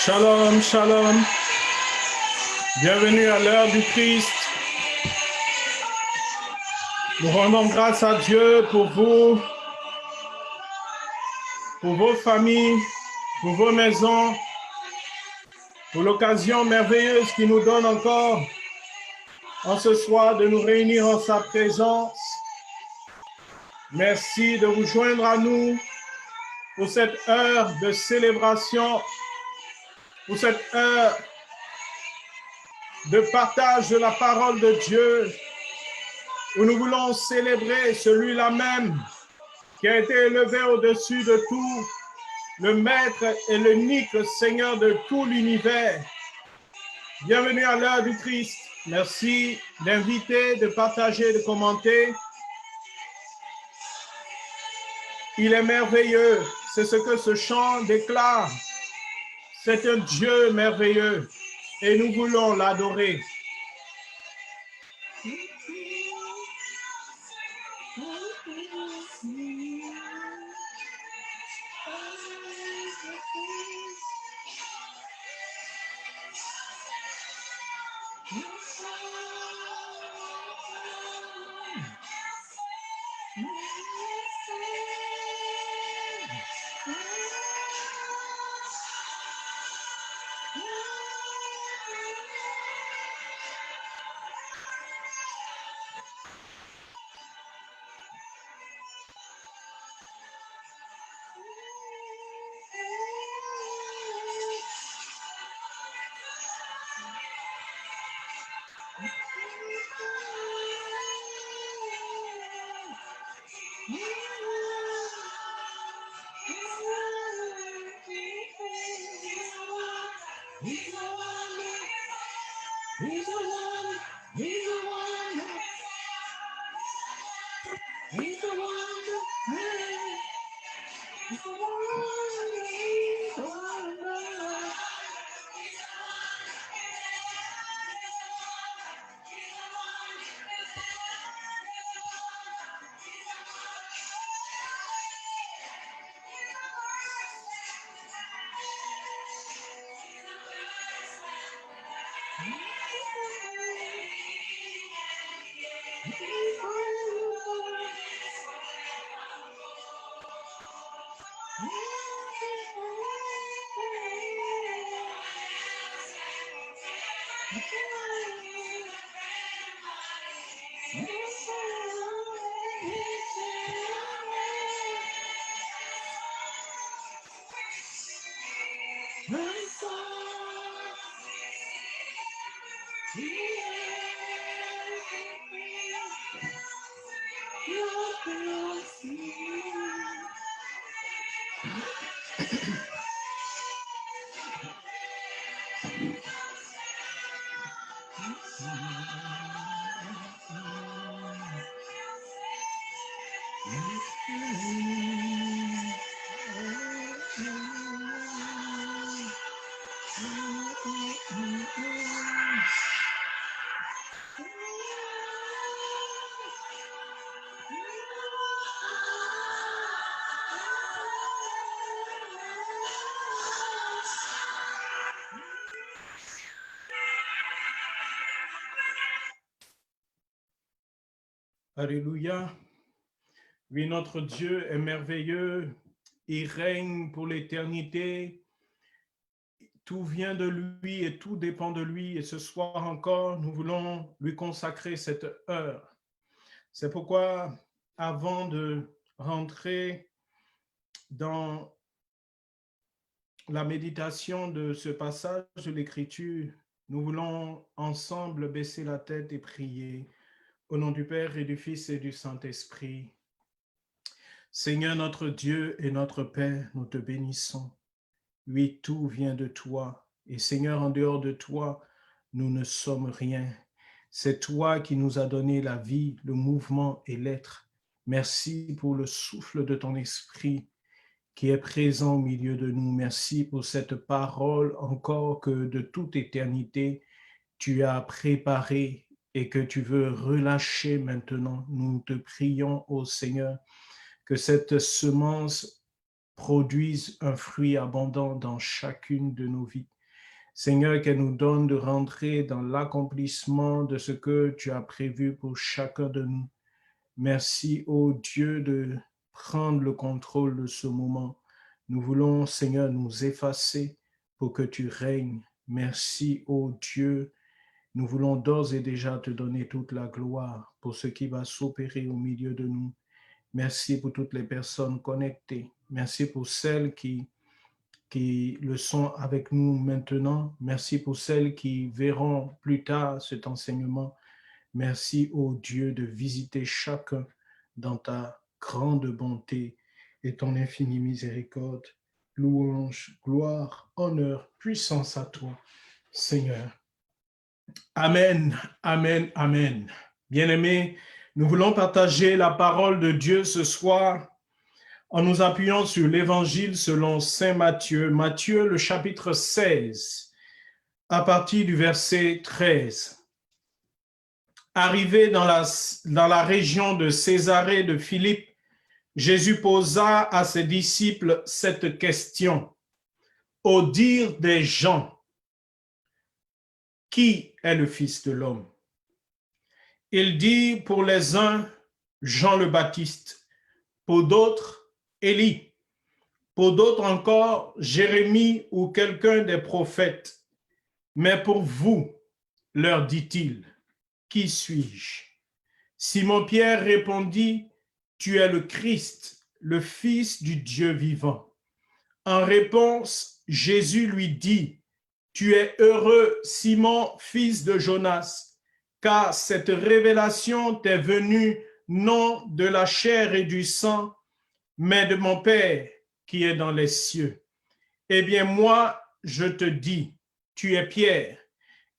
Shalom, shalom. Bienvenue à l'heure du Christ. Nous rendons grâce à Dieu pour vous, pour vos familles, pour vos maisons, pour l'occasion merveilleuse qu'il nous donne encore en ce soir de nous réunir en sa présence. Merci de vous joindre à nous pour cette heure de célébration, pour cette heure de partage de la parole de Dieu, où nous voulons célébrer celui-là même qui a été élevé au-dessus de tout, le Maître et l'unique Seigneur de tout l'univers. Bienvenue à l'heure du Christ. Merci d'inviter, de partager, de commenter. Il est merveilleux. C'est ce que ce chant déclare. C'est un Dieu merveilleux et nous voulons l'adorer. Alléluia. Oui, notre Dieu est merveilleux. Il règne pour l'éternité. Tout vient de lui et tout dépend de lui. Et ce soir encore, nous voulons lui consacrer cette heure. C'est pourquoi, avant de rentrer dans la méditation de ce passage de l'Écriture, nous voulons ensemble baisser la tête et prier. Au nom du Père et du Fils et du Saint-Esprit. Seigneur notre Dieu et notre Père, nous te bénissons. Oui, tout vient de toi. Et Seigneur, en dehors de toi, nous ne sommes rien. C'est toi qui nous as donné la vie, le mouvement et l'être. Merci pour le souffle de ton esprit qui est présent au milieu de nous. Merci pour cette parole encore que de toute éternité, tu as préparée et que tu veux relâcher maintenant. Nous te prions, ô Seigneur, que cette semence produise un fruit abondant dans chacune de nos vies. Seigneur, qu'elle nous donne de rentrer dans l'accomplissement de ce que tu as prévu pour chacun de nous. Merci, ô Dieu, de prendre le contrôle de ce moment. Nous voulons, Seigneur, nous effacer pour que tu règnes. Merci, ô Dieu. Nous voulons d'ores et déjà te donner toute la gloire pour ce qui va s'opérer au milieu de nous. Merci pour toutes les personnes connectées. Merci pour celles qui le sont avec nous maintenant. Merci pour celles qui verront plus tard cet enseignement. Merci, ô Dieu, de visiter chacun dans ta grande bonté et ton infinie miséricorde. Louange, gloire, honneur, puissance à toi, Seigneur. Amen, amen, amen. Bien-aimés, nous voulons partager la parole de Dieu ce soir en nous appuyant sur l'Évangile selon saint Matthieu, Matthieu le chapitre 16, à partir du verset 13. Arrivé dans la région de Césarée de Philippe, Jésus posa à ses disciples cette question. Au dire des gens, qui est le Fils de l'homme? Il dit pour les uns, Jean le Baptiste, pour d'autres, Élie, pour d'autres encore, Jérémie ou quelqu'un des prophètes. Mais pour vous, leur dit-il, qui suis-je? Simon-Pierre répondit, tu es le Christ, le Fils du Dieu vivant. En réponse, Jésus lui dit, tu es heureux, Simon, fils de Jonas, car cette révélation t'est venue non de la chair et du sang, mais de mon Père qui est dans les cieux. Eh bien, moi, je te dis, tu es Pierre,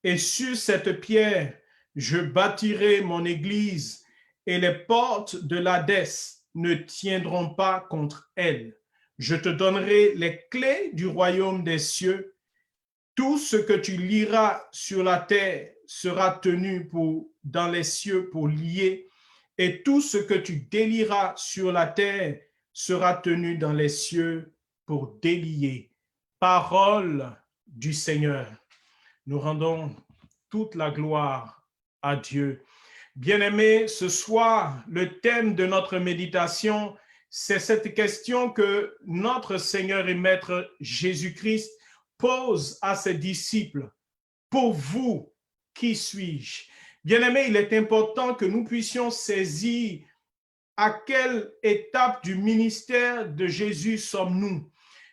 et sur cette pierre, je bâtirai mon église, et les portes de l'Hadès ne tiendront pas contre elle. Je te donnerai les clés du royaume des cieux. Tout ce que tu liras sur la terre sera tenu dans les cieux pour lier, et tout ce que tu délieras sur la terre sera tenu dans les cieux pour délier. Parole du Seigneur. Nous rendons toute la gloire à Dieu. Bien-aimés, ce soir, le thème de notre méditation, c'est cette question que notre Seigneur et Maître Jésus-Christ pose à ses disciples. Pour vous, qui suis-je? Bien-aimés, il est important que nous puissions saisir à quelle étape du ministère de Jésus sommes-nous.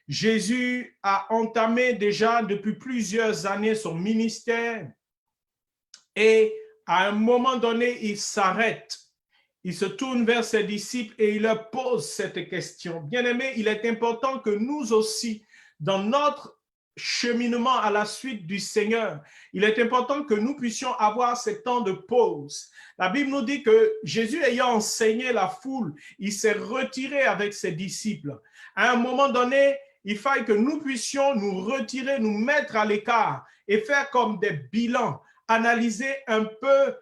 Jésus a entamé déjà depuis plusieurs années son ministère et à un moment donné, il s'arrête. Il se tourne vers ses disciples et il leur pose cette question. Bien-aimés, il est important que nous aussi, dans notre cheminement à la suite du Seigneur, il est important que nous puissions avoir ces temps de pause. La Bible nous dit que Jésus ayant enseigné la foule, il s'est retiré avec ses disciples. À un moment donné, il fallait que nous puissions nous retirer, nous mettre à l'écart et faire comme des bilans, analyser un peu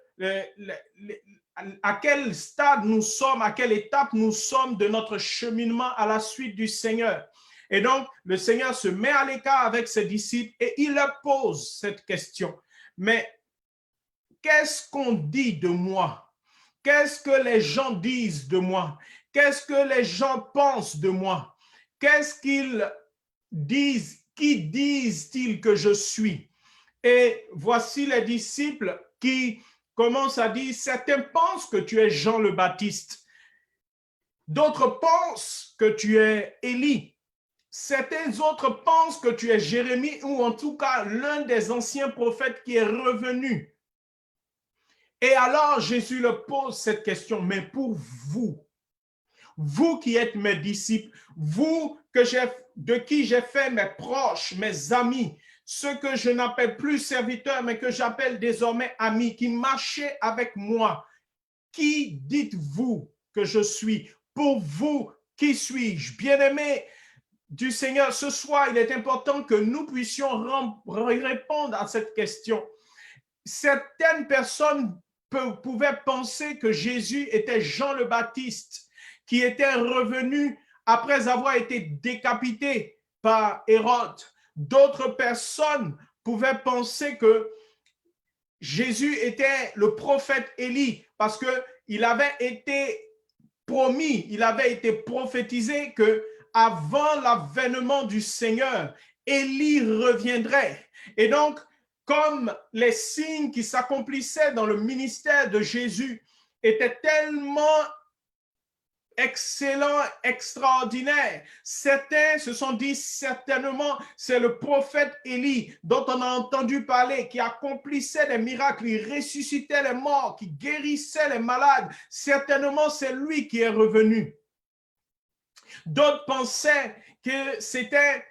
à quel stade nous sommes, à quelle étape nous sommes de notre cheminement à la suite du Seigneur. Et donc, le Seigneur se met à l'écart avec ses disciples et il leur pose cette question. Mais qu'est-ce qu'on dit de moi? Qu'est-ce que les gens disent de moi? Qu'est-ce que les gens pensent de moi? Qu'est-ce qu'ils disent? Qui disent-ils que je suis? Et voici les disciples qui commencent à dire, certains pensent que tu es Jean le Baptiste. D'autres pensent que tu es Élie. Certains autres pensent que tu es Jérémie ou en tout cas l'un des anciens prophètes qui est revenu. Et alors Jésus leur pose cette question, mais pour vous, vous qui êtes mes disciples, vous de qui j'ai fait mes proches, mes amis, ceux que je n'appelle plus serviteurs, mais que j'appelle désormais amis, qui marchaient avec moi, qui dites-vous que je suis? Pour vous, qui suis-je? Bien-aimés du Seigneur, ce soir, il est important que nous puissions répondre à cette question. Certaines personnes pouvaient penser que Jésus était Jean le Baptiste, qui était revenu après avoir été décapité par Hérode. D'autres personnes pouvaient penser que Jésus était le prophète Élie parce qu'il avait été promis, il avait été prophétisé que avant l'avènement du Seigneur, Élie reviendrait. Et donc, comme les signes qui s'accomplissaient dans le ministère de Jésus étaient tellement excellent, extraordinaire. Certains se sont dit certainement c'est le prophète Élie dont on a entendu parler, qui accomplissait des miracles, qui ressuscitait les morts, qui guérissait les malades. Certainement c'est lui qui est revenu. D'autres pensaient que c'était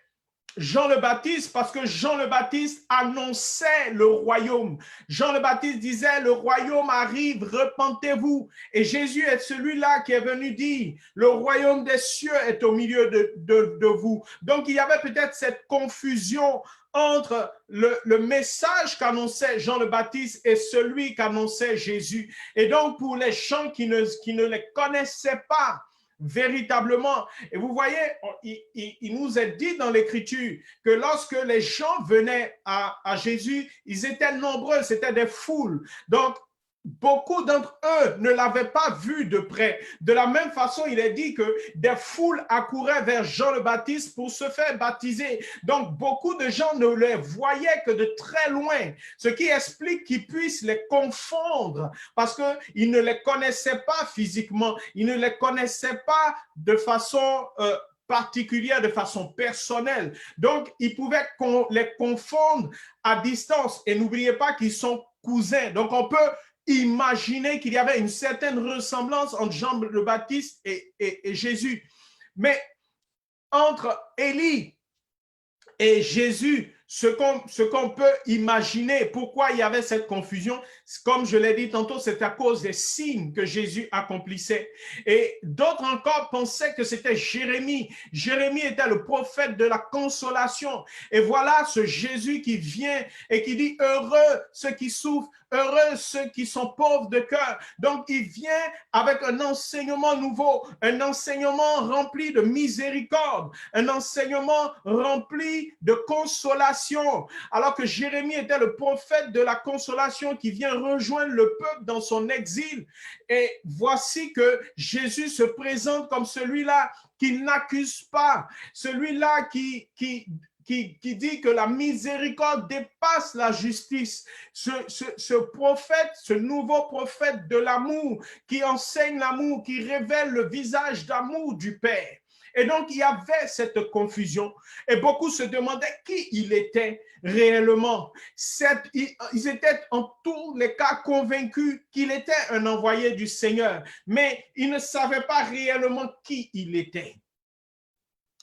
Jean le Baptiste, parce que Jean le Baptiste annonçait le royaume. Jean le Baptiste disait, le royaume arrive, repentez-vous. Et Jésus est celui-là qui est venu dire, le royaume des cieux est au milieu de vous. Donc, il y avait peut-être cette confusion entre le message qu'annonçait Jean le Baptiste et celui qu'annonçait Jésus. Et donc, pour les gens qui ne les connaissaient pas, véritablement. Et vous voyez, il nous est dit dans l'Écriture que lorsque les gens venaient à Jésus, ils étaient nombreux, c'était des foules. Donc, beaucoup d'entre eux ne l'avaient pas vu de près. De la même façon, il est dit que des foules accouraient vers Jean le Baptiste pour se faire baptiser. Donc, beaucoup de gens ne les voyaient que de très loin, ce qui explique qu'ils puissent les confondre parce qu'ils ne les connaissaient pas physiquement, ils ne les connaissaient pas de façon particulière, de façon personnelle. Donc, ils pouvaient les confondre à distance. Et n'oubliez pas qu'ils sont cousins. Donc, on peut imaginer qu'il y avait une certaine ressemblance entre Jean le Baptiste et Jésus. Mais entre Élie et Jésus, ce qu'on peut imaginer, pourquoi il y avait cette confusion, comme je l'ai dit tantôt, c'est à cause des signes que Jésus accomplissait. Et d'autres encore pensaient que c'était Jérémie. Jérémie était le prophète de la consolation. Et voilà ce Jésus qui vient et qui dit, heureux ceux qui souffrent, heureux ceux qui sont pauvres de cœur. Donc, il vient avec un enseignement nouveau, un enseignement rempli de miséricorde, un enseignement rempli de consolation. Alors que Jérémie était le prophète de la consolation qui vient rejoindre le peuple dans son exil. Et voici que Jésus se présente comme celui-là qui n'accuse pas, celui-là qui dit que la miséricorde dépasse la justice. Ce prophète, ce nouveau prophète de l'amour, qui enseigne l'amour, qui révèle le visage d'amour du Père. Et donc, il y avait cette confusion. Et beaucoup se demandaient qui il était réellement. Ils étaient en tous les cas convaincus qu'il était un envoyé du Seigneur, mais ils ne savaient pas réellement qui il était.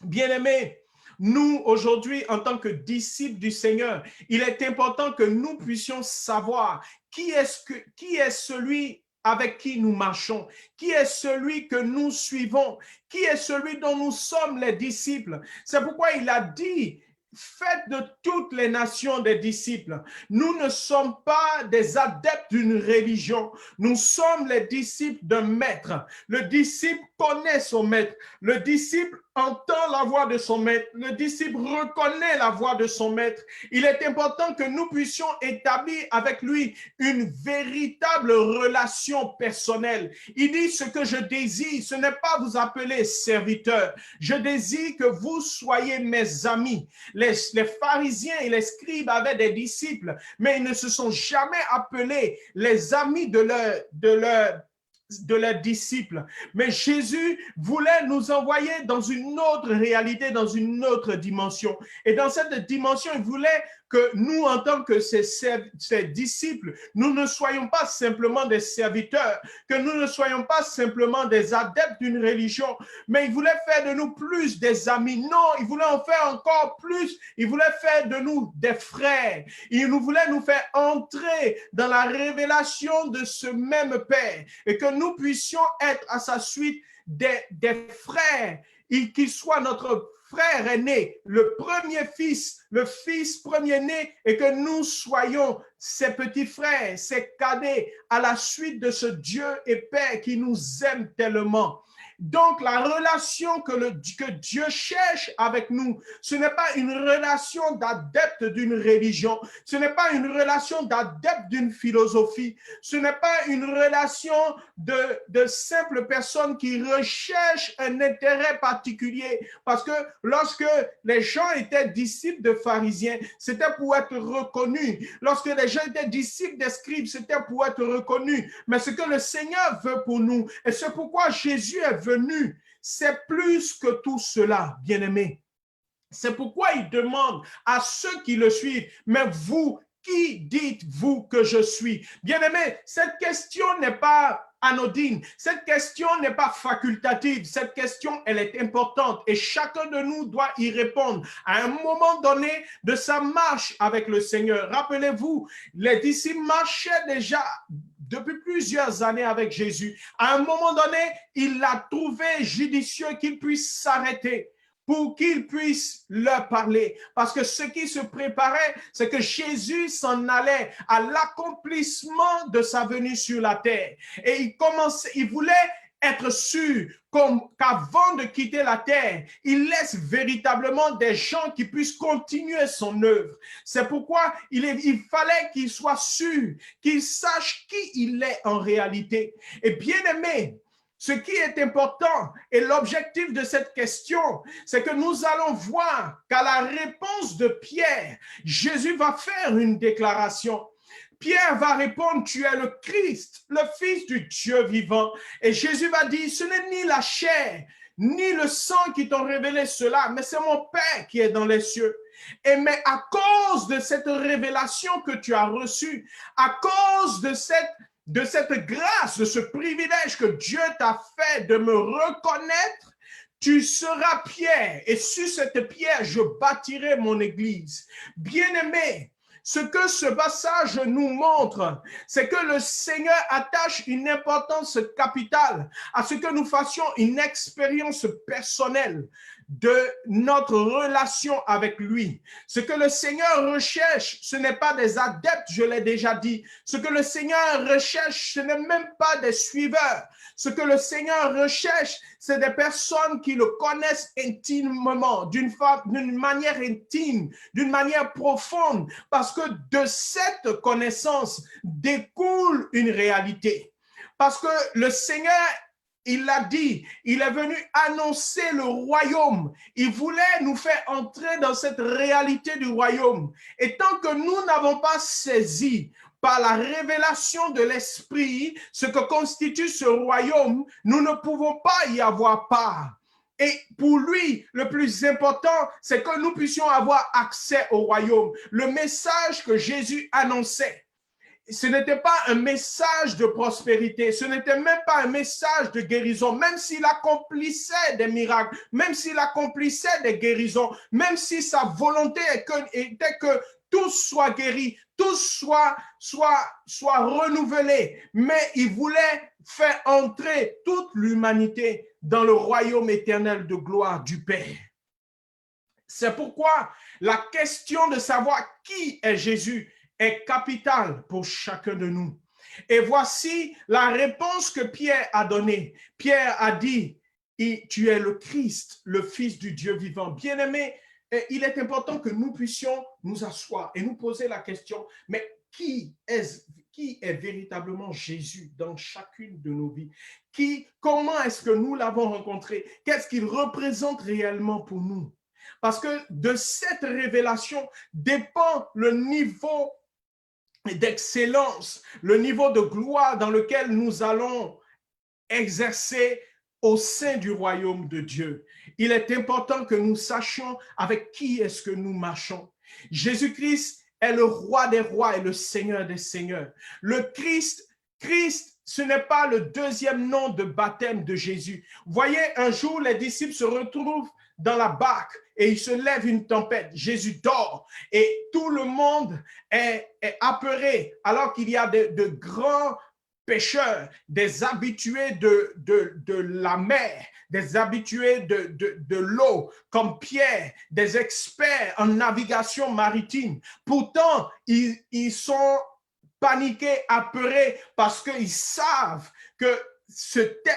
Bien-aimés, nous, aujourd'hui, en tant que disciples du Seigneur, il est important que nous puissions savoir qui est celui avec qui nous marchons, qui est celui que nous suivons, qui est celui dont nous sommes les disciples. C'est pourquoi il a dit, faites de toutes les nations des disciples. Nous ne sommes pas des adeptes d'une religion. Nous sommes les disciples d'un maître. Le disciple connaît son maître. Le disciple entend la voix de son maître. Le disciple reconnaît la voix de son maître. Il est important que nous puissions établir avec lui une véritable relation personnelle. Il dit, ce que je désire, ce n'est pas vous appeler serviteur. Je désire que vous soyez mes amis. Les pharisiens et les scribes avaient des disciples, mais ils ne se sont jamais appelés les amis de leurs disciples. Mais Jésus voulait nous envoyer dans une autre réalité, dans une autre dimension. Et dans cette dimension, il voulait que nous, en tant que ses disciples, nous ne soyons pas simplement des serviteurs, que nous ne soyons pas simplement des adeptes d'une religion, mais il voulait faire de nous plus des amis. Non, il voulait en faire encore plus. Il voulait faire de nous des frères. Il voulait nous faire entrer dans la révélation de ce même Père et que nous puissions être à sa suite des frères, qu'il soit notre frère aîné, le premier fils, le fils premier-né, et que nous soyons ses petits frères, ses cadets, à la suite de ce Dieu et Père qui nous aime tellement. Donc, la relation que Dieu cherche avec nous, ce n'est pas une relation d'adepte d'une religion, ce n'est pas une relation d'adepte d'une philosophie, ce n'est pas une relation de simples personnes qui recherchent un intérêt particulier. Parce que lorsque les gens étaient disciples de pharisiens, c'était pour être reconnus. Lorsque les gens étaient disciples des scribes, c'était pour être reconnus. Mais ce que le Seigneur veut pour nous, et c'est pourquoi Jésus est venu, c'est plus que tout cela, bien-aimés. C'est pourquoi il demande à ceux qui le suivent, mais vous, qui dites-vous que je suis? Bien-aimés, cette question n'est pas anodine, cette question n'est pas facultative, cette question, elle est importante et chacun de nous doit y répondre à un moment donné de sa marche avec le Seigneur. Rappelez-vous, les disciples marchaient déjà depuis plusieurs années avec Jésus. À un moment donné, il l'a trouvé judicieux qu'il puisse s'arrêter pour qu'il puisse leur parler. Parce que ce qui se préparait, c'est que Jésus s'en allait à l'accomplissement de sa venue sur la terre. Et il voulait être sûr qu'avant de quitter la terre, il laisse véritablement des gens qui puissent continuer son œuvre. C'est pourquoi il fallait qu'il soit sûr, qu'il sache qui il est en réalité. Et bien aimé, ce qui est important et l'objectif de cette question, c'est que nous allons voir qu'à la réponse de Pierre, Jésus va faire une déclaration. Pierre va répondre, tu es le Christ, le Fils du Dieu vivant. Et Jésus va dire, ce n'est ni la chair, ni le sang qui t'ont révélé cela, mais c'est mon Père qui est dans les cieux. Et mais à cause de cette révélation que tu as reçue, à cause de cette grâce, de ce privilège que Dieu t'a fait de me reconnaître, tu seras Pierre, et sur cette pierre, je bâtirai mon église. Bien-aimé, ce que ce passage nous montre, c'est que le Seigneur attache une importance capitale à ce que nous fassions une expérience personnelle de notre relation avec lui. Ce que le Seigneur recherche, ce n'est pas des adeptes, je l'ai déjà dit. Ce que le Seigneur recherche, ce n'est même pas des suiveurs. Ce que le Seigneur recherche, c'est des personnes qui le connaissent intimement, d'une manière intime, d'une manière profonde, parce que de cette connaissance découle une réalité. Parce que le Seigneur, il l'a dit, il est venu annoncer le royaume. Il voulait nous faire entrer dans cette réalité du royaume. Et tant que nous n'avons pas saisi par la révélation de l'Esprit ce que constitue ce royaume, nous ne pouvons pas y avoir part. Et pour lui, le plus important, c'est que nous puissions avoir accès au royaume. Le message que Jésus annonçait, ce n'était pas un message de prospérité, ce n'était même pas un message de guérison, même s'il accomplissait des miracles, même s'il accomplissait des guérisons, même si sa volonté était que tous soient guéris, tous soient renouvelés, mais il voulait faire entrer toute l'humanité dans le royaume éternel de gloire du Père. C'est pourquoi la question de savoir qui est Jésus est capitale pour chacun de nous. Et voici la réponse que Pierre a donnée. Pierre a dit, tu es le Christ, le Fils du Dieu vivant. Bien-aimé, il est important que nous puissions nous asseoir et nous poser la question, mais qui est véritablement Jésus dans chacune de nos vies? Comment est-ce que nous l'avons rencontré? Qu'est-ce qu'il représente réellement pour nous? Parce que de cette révélation dépend le niveau d'excellence, le niveau de gloire dans lequel nous allons exercer au sein du royaume de Dieu. Il est important que nous sachions avec qui est-ce que nous marchons. Jésus-Christ est le roi des rois et le Seigneur des seigneurs. Le Christ, ce n'est pas le deuxième nom de baptême de Jésus. Voyez, un jour, les disciples se retrouvent dans la barque et il se lève une tempête. Jésus dort et tout le monde est apeuré alors qu'il y a de grands pêcheurs, des habitués de la mer, des habitués de l'eau, comme Pierre, des experts en navigation maritime. Pourtant, ils sont paniqués, apeurés, parce qu'ils savent que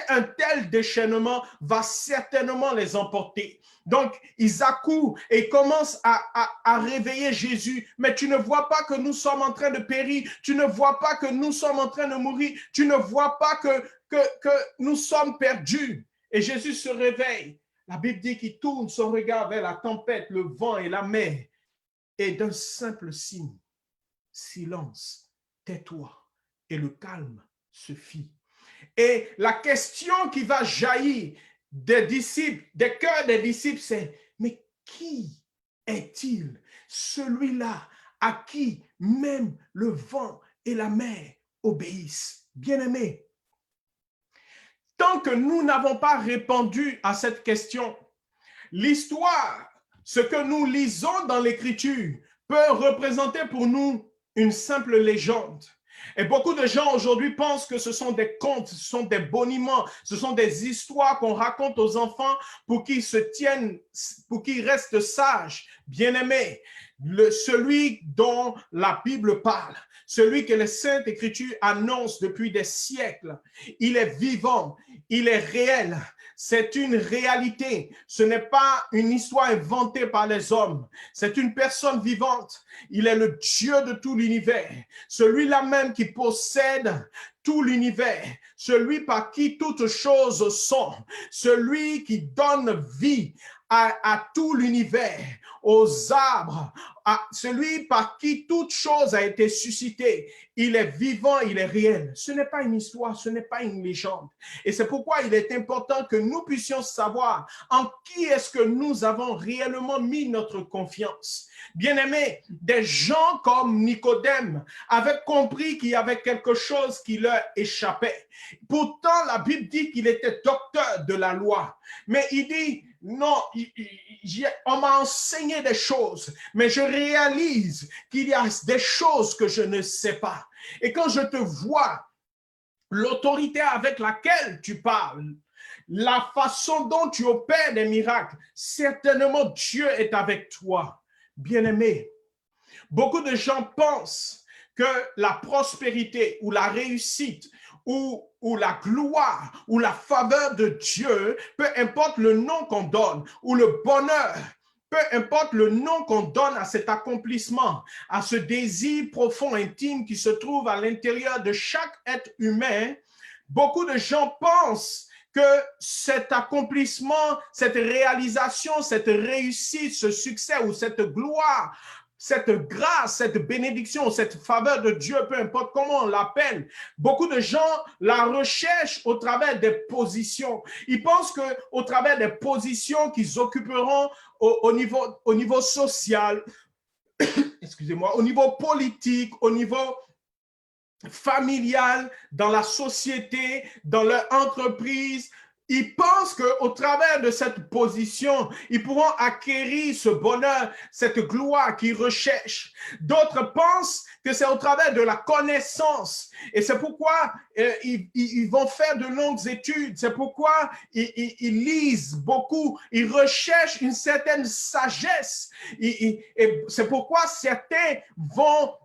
un tel déchaînement va certainement les emporter. Donc, ils accourent et commencent à réveiller Jésus. Mais tu ne vois pas que nous sommes en train de périr. Tu ne vois pas que nous sommes en train de mourir. Tu ne vois pas que nous sommes perdus. Et Jésus se réveille. La Bible dit qu'il tourne son regard vers la tempête, le vent et la mer. Et d'un simple signe, silence, tais-toi. Et le calme se fit. Et la question qui va jaillir des disciples, des cœurs des disciples, c'est, mais qui est-il, celui-là à qui même le vent et la mer obéissent? Bien-aimés, tant que nous n'avons pas répondu à cette question, l'histoire, ce que nous lisons dans l'Écriture, peut représenter pour nous une simple légende. Et beaucoup de gens aujourd'hui pensent que ce sont des contes, ce sont des boniments, ce sont des histoires qu'on raconte aux enfants pour qu'ils se tiennent, pour qu'ils restent sages, bien-aimés. Celui dont la Bible parle, celui que les Saintes Écritures annoncent depuis des siècles, il est vivant, il est réel. C'est une réalité. Ce n'est pas une histoire inventée par les hommes. C'est une personne vivante. Il est le Dieu de tout l'univers. Celui-là même qui possède tout l'univers. Celui par qui toutes choses sont. Celui qui donne vie à tout l'univers, aux arbres, à celui par qui toute chose a été suscitée. Il est vivant, il est réel. Ce n'est pas une histoire, ce n'est pas une légende. Et c'est pourquoi il est important que nous puissions savoir en qui est-ce que nous avons réellement mis notre confiance. Bien-aimés, des gens comme Nicodème avaient compris qu'il y avait quelque chose qui leur échappait. Pourtant, la Bible dit qu'il était docteur de la loi. Mais il dit, non, on m'a enseigné des choses, mais je réalise qu'il y a des choses que je ne sais pas. Et quand je te vois, l'autorité avec laquelle tu parles, la façon dont tu opères des miracles, certainement Dieu est avec toi. Bien-aimé, beaucoup de gens pensent que la prospérité ou la réussite ou la gloire ou la faveur de Dieu, peu importe le nom qu'on donne, ou le bonheur, peu importe le nom qu'on donne à cet accomplissement, à ce désir profond, intime qui se trouve à l'intérieur de chaque être humain, beaucoup de gens pensent que cet accomplissement, cette réalisation, cette réussite, ce succès ou cette gloire, cette grâce, cette bénédiction, cette faveur de Dieu, peu importe comment on l'appelle, beaucoup de gens la recherchent au travers des positions. Ils pensent qu'au travers des positions qu'ils occuperont au niveau social, excusez-moi, au niveau politique, au niveau familial, dans la société, dans leur entreprise, ils pensent qu'au travers de cette position, ils pourront acquérir ce bonheur, cette gloire qu'ils recherchent. D'autres pensent que c'est au travers de la connaissance. Et c'est pourquoi ils vont faire de longues études. C'est pourquoi ils lisent beaucoup. Ils recherchent une certaine sagesse. Et c'est pourquoi certains vont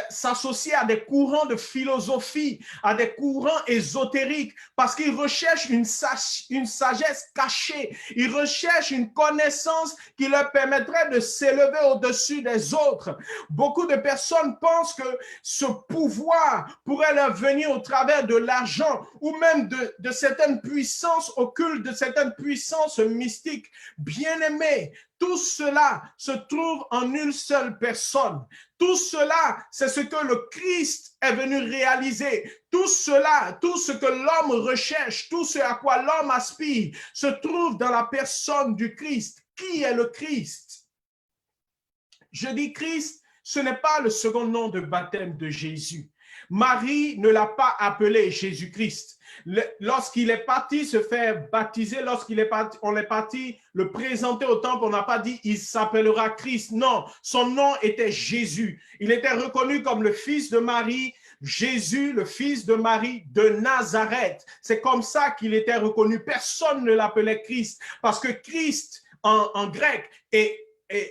s'associer à des courants de philosophie, à des courants ésotériques, parce qu'ils recherchent une sagesse cachée, ils recherchent une connaissance qui leur permettrait de s'élever au-dessus des autres. Beaucoup de personnes pensent que ce pouvoir pourrait leur venir au travers de l'argent ou même de certaines puissances occultes, de certaines puissances mystiques. Bien-aimés, tout cela se trouve en une seule personne. Tout cela, c'est ce que le Christ est venu réaliser. Tout cela, tout ce que l'homme recherche, tout ce à quoi l'homme aspire, se trouve dans la personne du Christ. Qui est le Christ? Je dis Christ, ce n'est pas le second nom de baptême de Jésus. Marie ne l'a pas appelé Jésus-Christ. Lorsqu'il est parti se faire baptiser, on est parti le présenter au temple, on n'a pas dit il s'appellera Christ. Non, son nom était Jésus. Il était reconnu comme le fils de Marie, Jésus, le fils de Marie de Nazareth. C'est comme ça qu'il était reconnu. Personne ne l'appelait Christ parce que Christ en grec est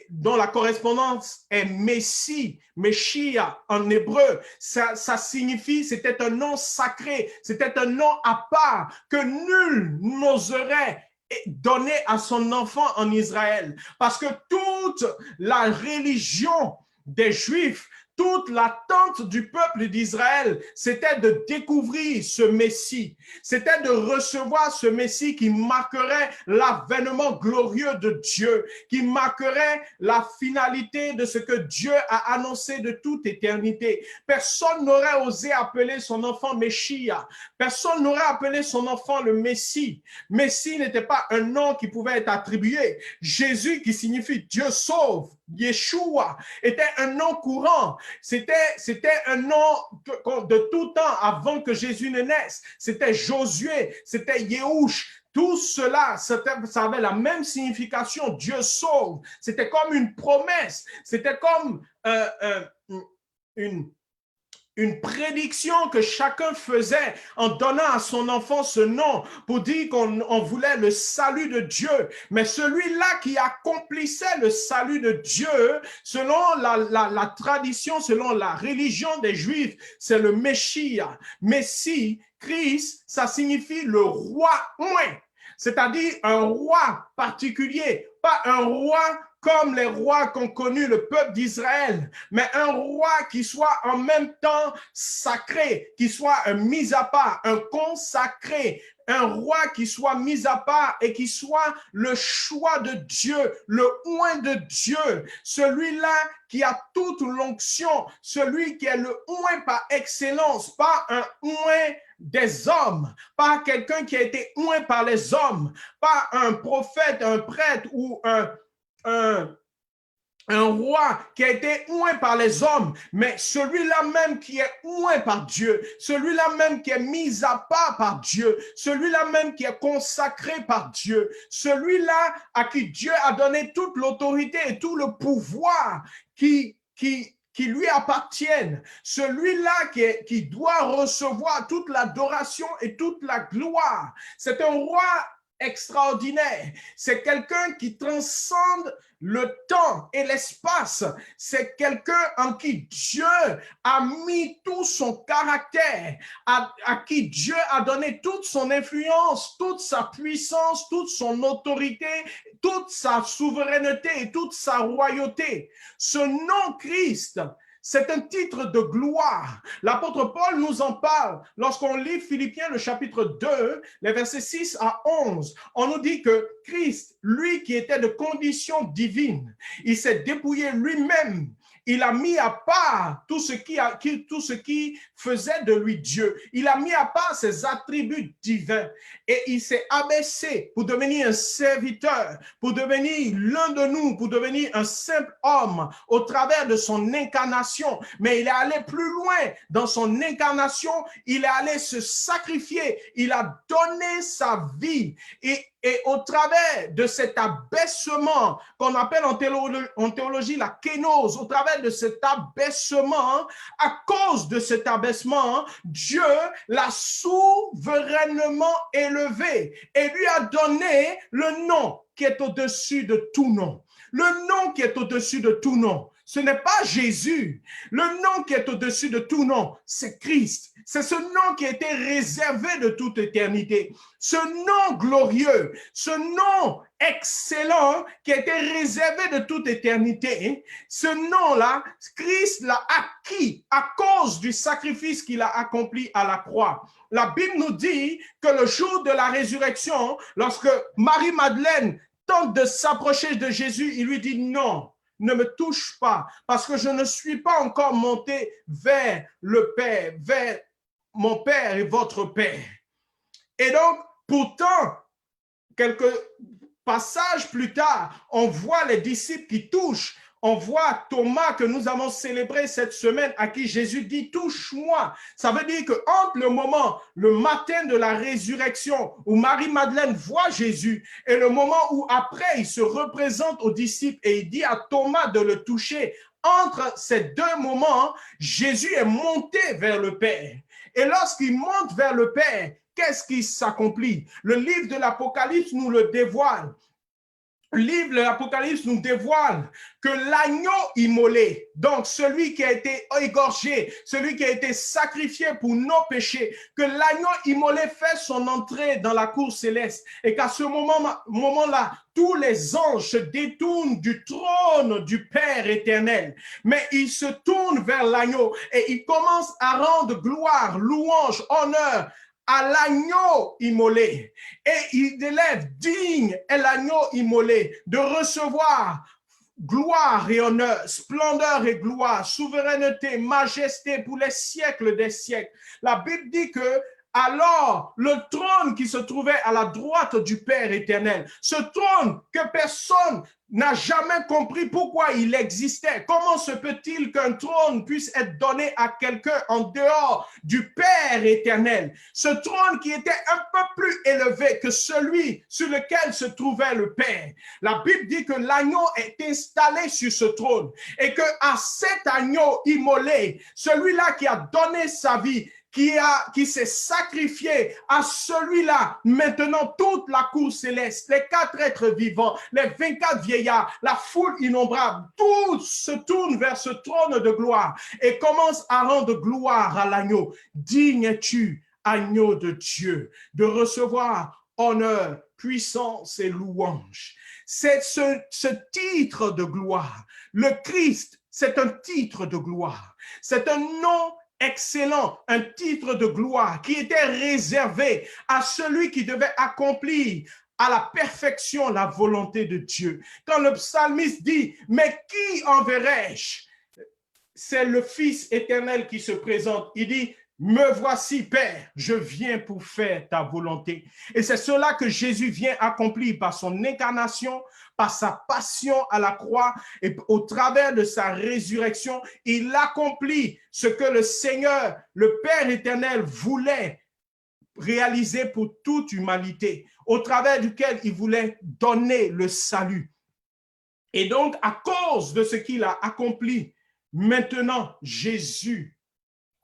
dont la correspondance est Messie, Meshia en hébreu, ça signifie, c'était un nom sacré, c'était un nom à part que nul n'oserait donner à son enfant en Israël. Parce que toute la religion des Juifs, toute l'attente du peuple d'Israël, c'était de découvrir ce Messie. C'était de recevoir ce Messie qui marquerait l'avènement glorieux de Dieu, qui marquerait la finalité de ce que Dieu a annoncé de toute éternité. Personne n'aurait osé appeler son enfant Meshia. Personne n'aurait appelé son enfant le Messie. Messie n'était pas un nom qui pouvait être attribué. Jésus, qui signifie Dieu sauve, Yeshua, était un nom courant. C'était un nom de tout temps avant que Jésus ne naisse. C'était Josué, c'était Yehush. Tout cela, ça avait la même signification. Dieu sauve. C'était comme une promesse. C'était comme une prédiction que chacun faisait en donnant à son enfant ce nom pour dire qu'on voulait le salut de Dieu. Mais celui-là qui accomplissait le salut de Dieu, selon la tradition, selon la religion des Juifs, c'est le Meshia. Messie, Christ, ça signifie le roi oint, c'est-à-dire un roi particulier, pas un roi comme les rois qu'ont connu le peuple d'Israël, mais un roi qui soit en même temps sacré, qui soit mis à part, un consacré, un roi qui soit mis à part et qui soit le choix de Dieu, le oint de Dieu, celui-là qui a toute l'onction, celui qui est le oint par excellence, pas un oint des hommes, pas quelqu'un qui a été oint par les hommes, pas un prophète, un prêtre ou un roi qui a été oint par les hommes, mais celui-là même qui est oint par Dieu, celui-là même qui est mis à part par Dieu, celui-là même qui est consacré par Dieu, celui-là à qui Dieu a donné toute l'autorité et tout le pouvoir qui lui appartiennent, celui-là qui doit recevoir toute l'adoration et toute la gloire. C'est un roi extraordinaire. C'est quelqu'un qui transcende le temps et l'espace. C'est quelqu'un en qui Dieu a mis tout son caractère, à qui Dieu a donné toute son influence, toute sa puissance, toute son autorité, toute sa souveraineté et toute sa royauté. Ce nom Christ, c'est un titre de gloire. L'apôtre Paul nous en parle lorsqu'on lit Philippiens, le chapitre 2, les versets 6 à 11. On nous dit que Christ, lui qui était de condition divine, il s'est dépouillé lui-même. Il a mis à part tout ce qui faisait de lui Dieu. Il a mis à part ses attributs divins et il s'est abaissé pour devenir un serviteur, pour devenir l'un de nous, pour devenir un simple homme au travers de son incarnation. Mais il est allé plus loin dans son incarnation. Il est allé se sacrifier. Il a donné sa vie et au travers de cet abaissement qu'on appelle en théologie la kénose, au travers de cet abaissement, à cause de cet abaissement, Dieu l'a souverainement élevé et lui a donné le nom qui est au-dessus de tout nom. Le nom qui est au-dessus de tout nom, ce n'est pas Jésus. Le nom qui est au-dessus de tout nom, c'est Christ. C'est ce nom qui a été réservé de toute éternité. Ce nom glorieux, ce nom excellent qui a été réservé de toute éternité, ce nom-là, Christ l'a acquis à cause du sacrifice qu'il a accompli à la croix. La Bible nous dit que le jour de la résurrection, lorsque Marie-Madeleine tente de s'approcher de Jésus, il lui dit non. Ne me touche pas, parce que je ne suis pas encore monté vers le Père, vers mon Père et votre Père. Et donc, pourtant, quelques passages plus tard, on voit les disciples qui touchent. On voit Thomas que nous avons célébré cette semaine à qui Jésus dit « touche-moi ». Ça veut dire qu'entre le moment, le matin de la résurrection, où Marie-Madeleine voit Jésus, et le moment où après, il se représente aux disciples et il dit à Thomas de le toucher, entre ces deux moments, Jésus est monté vers le Père. Et lorsqu'il monte vers le Père, qu'est-ce qui s'accomplit? Le livre de l'Apocalypse nous le dévoile. livre de l'Apocalypse nous dévoile que l'agneau immolé, donc celui qui a été égorgé, celui qui a été sacrifié pour nos péchés, que l'agneau immolé fait son entrée dans la cour céleste et qu'à ce moment-là, tous les anges se détournent du trône du Père éternel, mais ils se tournent vers l'agneau et ils commencent à rendre gloire, louange, honneur à l'agneau immolé. Et il élève digne est l'agneau immolé de recevoir gloire et honneur, splendeur et gloire, souveraineté, majesté pour les siècles des siècles. La Bible dit que alors le trône qui se trouvait à la droite du Père éternel, ce trône que personne n'a jamais compris pourquoi il existait. Comment se peut-il qu'un trône puisse être donné à quelqu'un en dehors du Père éternel? Ce trône qui était un peu plus élevé que celui sur lequel se trouvait le Père. La Bible dit que l'agneau est installé sur ce trône et que à cet agneau immolé, celui-là qui a donné sa vie, qui s'est sacrifié à celui-là, maintenant toute la cour céleste, les 4 êtres vivants, les 24 vieillards, la foule innombrable, tous se tournent vers ce trône de gloire et commencent à rendre gloire à l'agneau. Digne es-tu, agneau de Dieu, de recevoir honneur, puissance et louange. C'est ce titre de gloire. Le Christ, c'est un titre de gloire. C'est un nom excellent, un titre de gloire qui était réservé à celui qui devait accomplir à la perfection la volonté de Dieu. Quand le psalmiste dit, mais qui enverrai-je? C'est le Fils éternel qui se présente. Il dit, me voici, Père, je viens pour faire ta volonté. Et c'est cela que Jésus vient accomplir par son incarnation, par sa passion à la croix et au travers de sa résurrection. Il accomplit ce que le Seigneur, le Père éternel, voulait réaliser pour toute humanité, au travers duquel il voulait donner le salut. Et donc, à cause de ce qu'il a accompli, maintenant, Jésus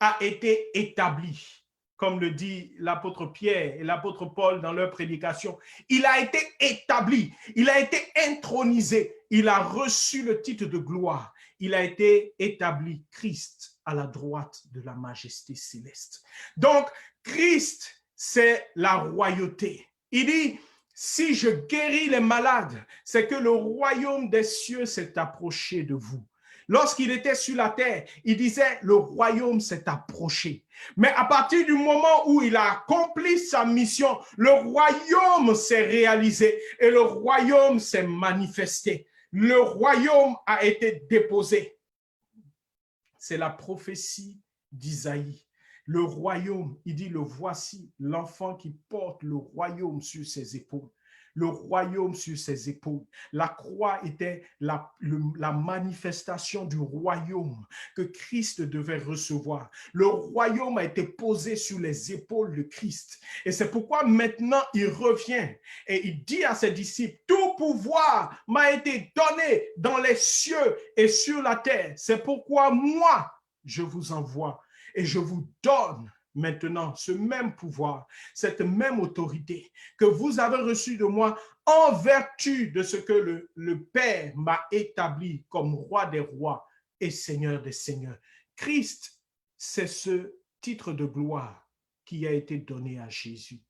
a été établi, comme le dit l'apôtre Pierre et l'apôtre Paul dans leur prédication. Il a été établi, il a été intronisé, il a reçu le titre de gloire. Il a été établi, Christ, à la droite de la majesté céleste. Donc, Christ, c'est la royauté. Il dit, si je guéris les malades, c'est que le royaume des cieux s'est approché de vous. Lorsqu'il était sur la terre, il disait, le royaume s'est approché. Mais à partir du moment où il a accompli sa mission, le royaume s'est réalisé et le royaume s'est manifesté. Le royaume a été déposé. C'est la prophétie d'Isaïe. Le royaume, il dit, le voici, l'enfant qui porte le royaume sur ses épaules. Le royaume sur ses épaules. La croix était la manifestation du royaume que Christ devait recevoir. Le royaume a été posé sur les épaules de Christ. Et c'est pourquoi maintenant il revient et il dit à ses disciples, tout pouvoir m'a été donné dans les cieux et sur la terre. C'est pourquoi moi, je vous envoie et je vous donne maintenant ce même pouvoir, cette même autorité que vous avez reçue de moi en vertu de ce que le Père m'a établi comme roi des rois et seigneur des seigneurs. Christ, c'est ce titre de gloire qui a été donné à Jésus.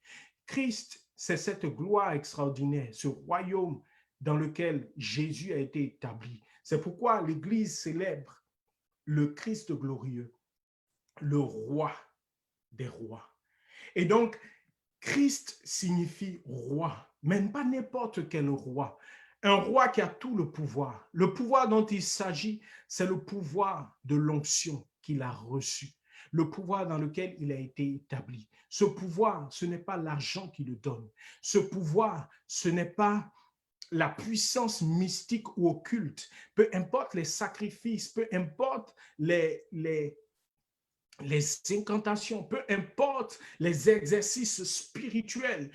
Christ, c'est cette gloire extraordinaire, ce royaume dans lequel Jésus a été établi. C'est pourquoi l'Église célèbre le Christ glorieux, le roi des rois. Et donc, Christ signifie roi, mais pas n'importe quel roi. Un roi qui a tout le pouvoir. Le pouvoir dont il s'agit, c'est le pouvoir de l'onction qu'il a reçu, le pouvoir dans lequel il a été établi. Ce pouvoir, ce n'est pas l'argent qui le donne. Ce pouvoir, ce n'est pas la puissance mystique ou occulte. Peu importe les sacrifices, peu importe les incantations, peu importe les exercices spirituels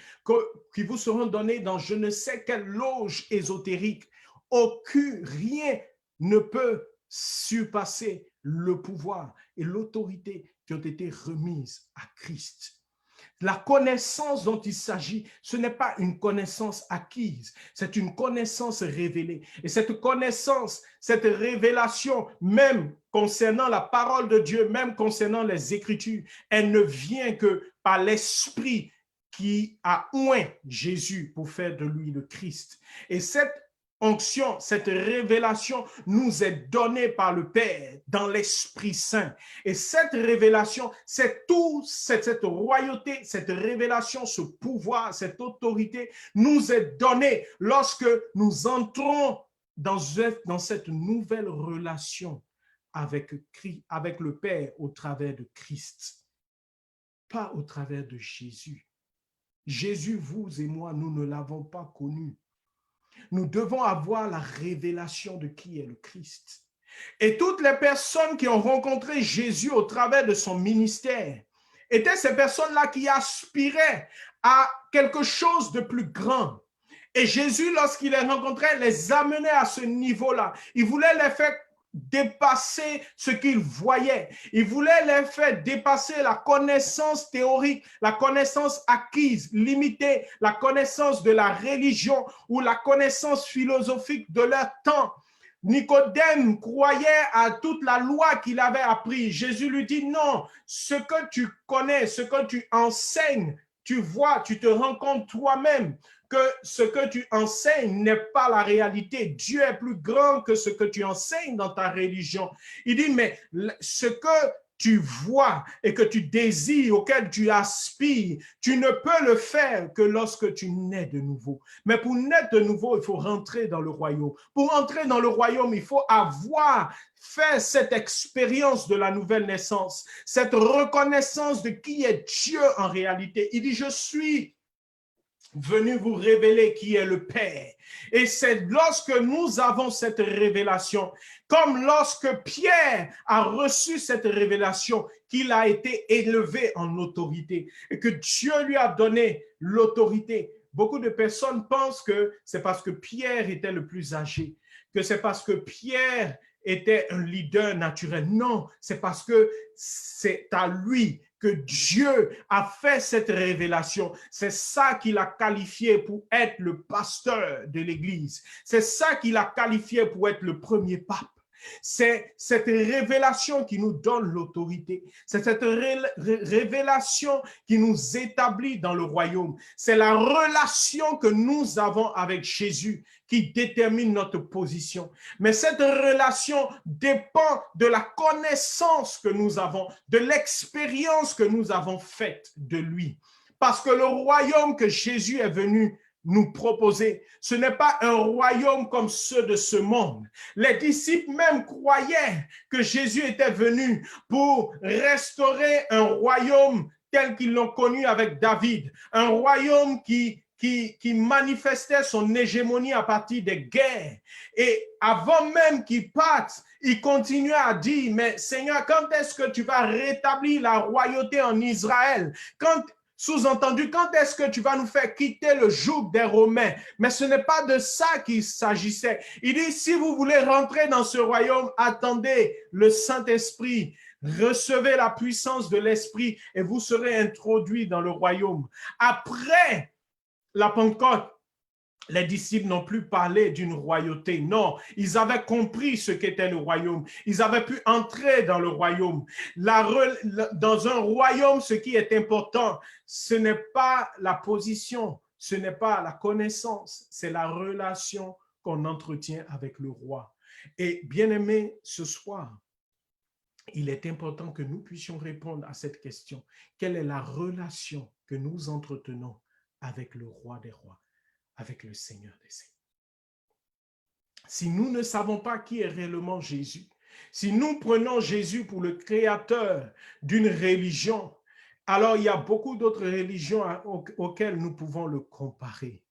qui vous seront donnés dans je ne sais quelle loge ésotérique, rien ne peut surpasser le pouvoir et l'autorité qui ont été remises à Christ. La connaissance dont il s'agit, ce n'est pas une connaissance acquise, c'est une connaissance révélée. Et cette connaissance, cette révélation, même concernant la parole de Dieu, même concernant les Écritures, elle ne vient que par l'Esprit qui a oint Jésus pour faire de lui le Christ. Et cette onction, cette révélation nous est donnée par le Père dans l'Esprit Saint. Et cette révélation, c'est tout, cette royauté, cette révélation, ce pouvoir, cette autorité nous est donnée lorsque nous entrons dans cette nouvelle relation avec le Père au travers de Christ, pas au travers de Jésus. Jésus, vous et moi, nous ne l'avons pas connu. Nous devons avoir la révélation de qui est le Christ. Et toutes les personnes qui ont rencontré Jésus au travers de son ministère étaient ces personnes-là qui aspiraient à quelque chose de plus grand. Et Jésus, lorsqu'il les rencontrait, les amenait à ce niveau-là. Il voulait les faire dépasser ce qu'ils voyaient. Il voulait les faire dépasser la connaissance théorique, la connaissance acquise, limitée, la connaissance de la religion ou la connaissance philosophique de leur temps. Nicodème croyait à toute la loi qu'il avait appris. Jésus lui dit non, ce que tu connais, ce que tu enseignes, tu vois, tu te rends compte toi-même que ce que tu enseignes n'est pas la réalité. Dieu est plus grand que ce que tu enseignes dans ta religion. Il dit, mais ce que tu vois et que tu désires, auquel tu aspires, tu ne peux le faire que lorsque tu nais de nouveau. Mais pour naître de nouveau, il faut rentrer dans le royaume. Pour entrer dans le royaume, il faut avoir fait cette expérience de la nouvelle naissance, cette reconnaissance de qui est Dieu en réalité. Il dit, je suis venu vous révéler qui est le Père. Et c'est lorsque nous avons cette révélation, comme lorsque Pierre a reçu cette révélation, qu'il a été élevé en autorité et que Dieu lui a donné l'autorité. Beaucoup de personnes pensent que c'est parce que Pierre était le plus âgé, que c'est parce que Pierre était un leader naturel. Non, c'est parce que c'est à lui que Dieu a fait cette révélation. C'est ça qu'il a qualifié pour être le pasteur de l'Église. C'est ça qu'il a qualifié pour être le premier pape. C'est cette révélation qui nous donne l'autorité. C'est cette révélation qui nous établit dans le royaume. C'est la relation que nous avons avec Jésus qui détermine notre position. Mais cette relation dépend de la connaissance que nous avons, de l'expérience que nous avons faite de lui. Parce que le royaume que Jésus est venu nous proposer, ce n'est pas un royaume comme ceux de ce monde. Les disciples même croyaient que Jésus était venu pour restaurer un royaume tel qu'ils l'ont connu avec David, un royaume qui manifestait son hégémonie à partir des guerres. Et avant même qu'il parte, il continuait à dire, mais Seigneur, quand est-ce que tu vas rétablir la royauté en Israël? Sous-entendu, quand est-ce que tu vas nous faire quitter le joug des Romains? Mais ce n'est pas de ça qu'il s'agissait. Il dit, si vous voulez rentrer dans ce royaume, attendez le Saint-Esprit, recevez la puissance de l'Esprit et vous serez introduits dans le royaume. Après la Pentecôte, les disciples n'ont plus parlé d'une royauté. Non, ils avaient compris ce qu'était le royaume. Ils avaient pu entrer dans le royaume. Dans un royaume, ce qui est important, ce n'est pas la position, ce n'est pas la connaissance, c'est la relation qu'on entretient avec le roi. Et bien aimé, ce soir, il est important que nous puissions répondre à cette question. Quelle est la relation que nous entretenons avec le roi des rois, avec le Seigneur des Seigneurs? Si nous ne savons pas qui est réellement Jésus, si nous prenons Jésus pour le créateur d'une religion, alors il y a beaucoup d'autres religions auxquelles nous pouvons le comparer.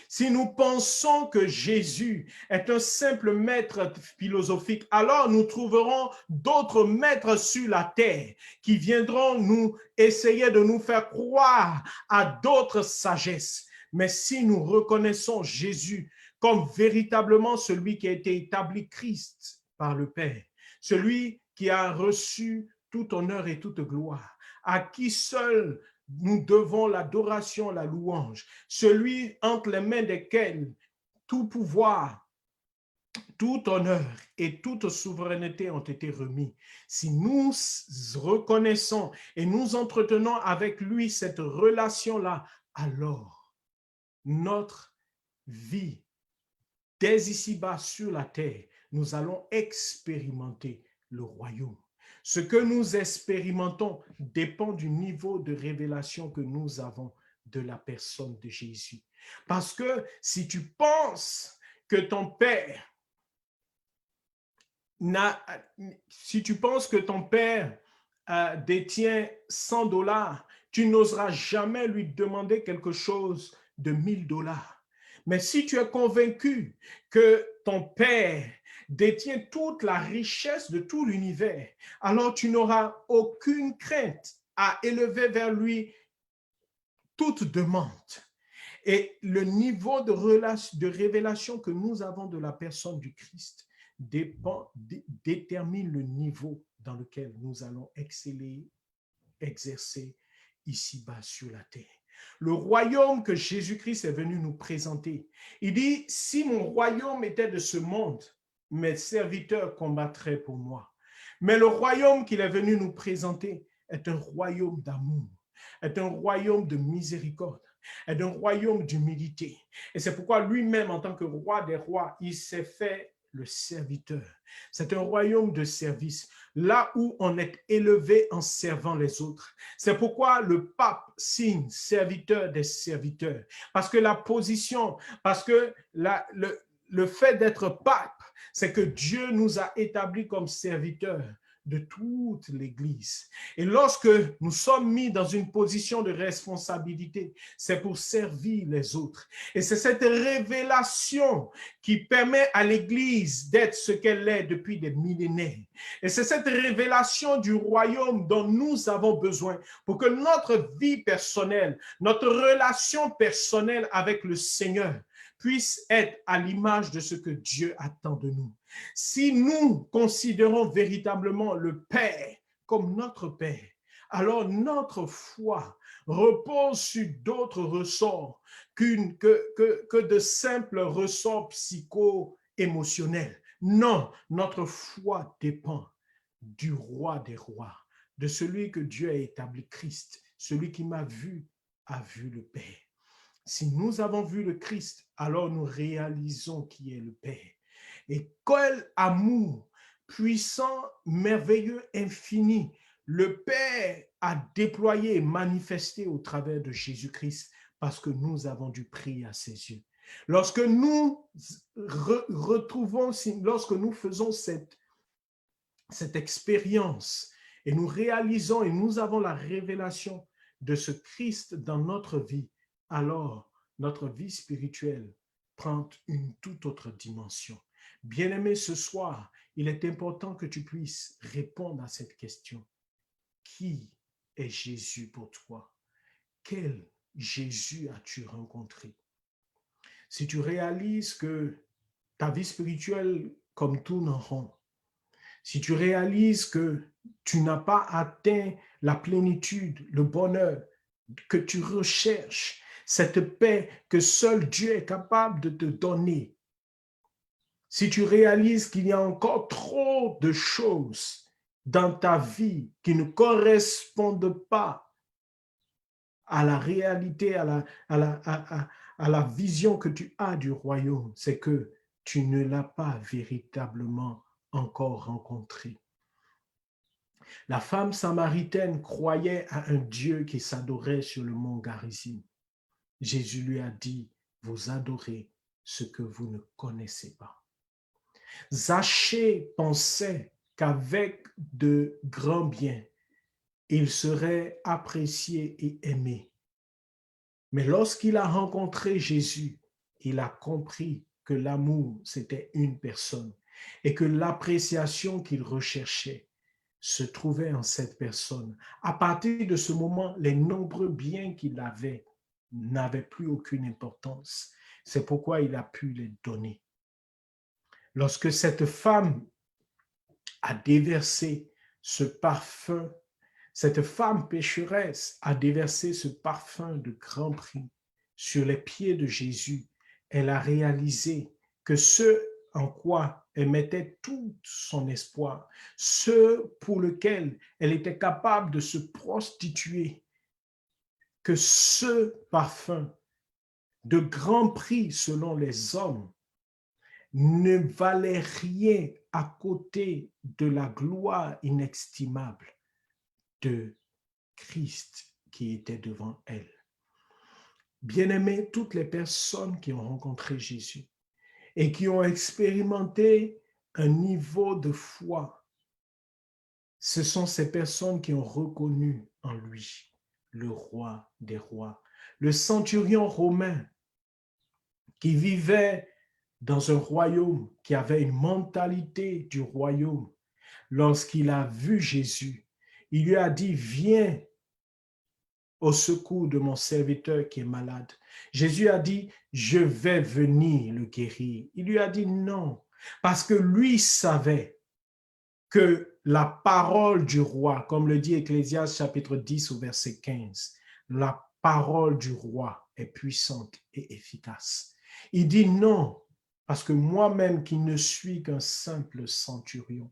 Si nous pensons que Jésus est un simple maître philosophique, alors nous trouverons d'autres maîtres sur la terre qui viendront nous essayer de nous faire croire à d'autres sagesses. Mais si nous reconnaissons Jésus comme véritablement celui qui a été établi Christ par le Père, celui qui a reçu tout honneur et toute gloire, à qui seul nous devons l'adoration, la louange, celui entre les mains desquels tout pouvoir, tout honneur et toute souveraineté ont été remis. Si nous reconnaissons et nous entretenons avec lui cette relation-là, alors notre vie, dès ici-bas sur la terre, nous allons expérimenter le royaume. Ce que nous expérimentons dépend du niveau de révélation que nous avons de la personne de Jésus. Parce que si tu penses que ton Père si tu penses que ton père détient 100 $, tu n'oseras jamais lui demander quelque chose de 1000 $. Mais si tu es convaincu que ton père détient toute la richesse de tout l'univers, alors tu n'auras aucune crainte à élever vers lui toute demande. Et le niveau de révélation que nous avons de la personne du Christ détermine le niveau dans lequel nous allons exceller, exercer ici-bas sur la terre. Le royaume que Jésus-Christ est venu nous présenter, il dit, si mon royaume était de ce monde, mes serviteurs combattraient pour moi. Mais le royaume qu'il est venu nous présenter est un royaume d'amour, est un royaume de miséricorde, est un royaume d'humilité. Et c'est pourquoi lui-même, en tant que roi des rois, il s'est fait le serviteur. C'est un royaume de service, là où on est élevé en servant les autres. C'est pourquoi le pape signe serviteur des serviteurs. Parce que la position, parce que le fait d'être pape, c'est que Dieu nous a établis comme serviteurs de toute l'Église. Et lorsque nous sommes mis dans une position de responsabilité, c'est pour servir les autres. Et c'est cette révélation qui permet à l'Église d'être ce qu'elle est depuis des millénaires. Et c'est cette révélation du royaume dont nous avons besoin pour que notre vie personnelle, notre relation personnelle avec le Seigneur puisse être à l'image de ce que Dieu attend de nous. Si nous considérons véritablement le Père comme notre Père, alors notre foi repose sur d'autres ressorts que de simples ressorts psycho-émotionnels. Non, notre foi dépend du roi des rois, de celui que Dieu a établi, Christ. Celui qui m'a vu a vu le Père. Si nous avons vu le Christ, alors nous réalisons qui est le Père. Et quel amour puissant, merveilleux, infini, le Père a déployé et manifesté au travers de Jésus-Christ parce que nous avons du prix à ses yeux. Lorsque nous retrouvons, lorsque nous faisons cette expérience et nous réalisons et nous avons la révélation de ce Christ dans notre vie, alors notre vie spirituelle prend une toute autre dimension. Bien-aimé, ce soir, il est important que tu puisses répondre à cette question. Qui est Jésus pour toi? Quel Jésus as-tu rencontré? Si tu réalises que ta vie spirituelle, comme tourne en rond, si tu réalises que tu n'as pas atteint la plénitude, le bonheur que tu recherches, cette paix que seul Dieu est capable de te donner, si tu réalises qu'il y a encore trop de choses dans ta vie qui ne correspondent pas à la réalité, à la vision que tu as du royaume, c'est que tu ne l'as pas véritablement encore rencontré. La femme samaritaine croyait à un Dieu qui s'adorait sur le mont Garizim. Jésus lui a dit, vous adorez ce que vous ne connaissez pas. Zachée pensait qu'avec de grands biens, il serait apprécié et aimé. Mais lorsqu'il a rencontré Jésus, il a compris que l'amour, c'était une personne et que l'appréciation qu'il recherchait se trouvait en cette personne. À partir de ce moment, les nombreux biens qu'il avait n'avaient plus aucune importance. C'est pourquoi il a pu les donner. Lorsque cette femme a déversé ce parfum, Cette femme pécheresse a déversé ce parfum de grand prix sur les pieds de Jésus. Elle a réalisé que ce en quoi elle mettait tout son espoir, ce pour lequel elle était capable de se prostituer, que ce parfum de grand prix selon les hommes ne valait rien à côté de la gloire inestimable de Christ qui était devant elle. Bien-aimés, toutes les personnes qui ont rencontré Jésus et qui ont expérimenté un niveau de foi, ce sont ces personnes qui ont reconnu en lui le roi des rois. Le centurion romain qui vivait dans un royaume, qui avait une mentalité du royaume, lorsqu'il a vu Jésus, il lui a dit, viens au secours de mon serviteur qui est malade. Jésus a dit, je vais venir le guérir. Il lui a dit non, parce que lui savait que la parole du roi, comme le dit Ecclésiaste chapitre 10 au verset 15, la parole du roi est puissante et efficace. Il dit non, parce que moi-même qui ne suis qu'un simple centurion,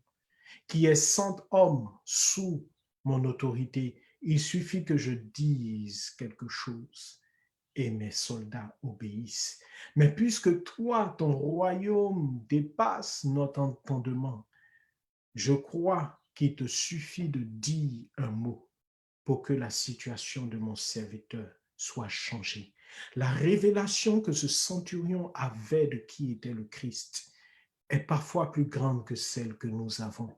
qui est 100 hommes sous mon autorité, il suffit que je dise quelque chose et mes soldats obéissent. Mais puisque toi, ton royaume dépasse notre entendement, je crois qu'il te suffit de dire un mot pour que la situation de mon serviteur soit changée. La révélation que ce centurion avait de qui était le Christ est parfois plus grande que celle que nous avons.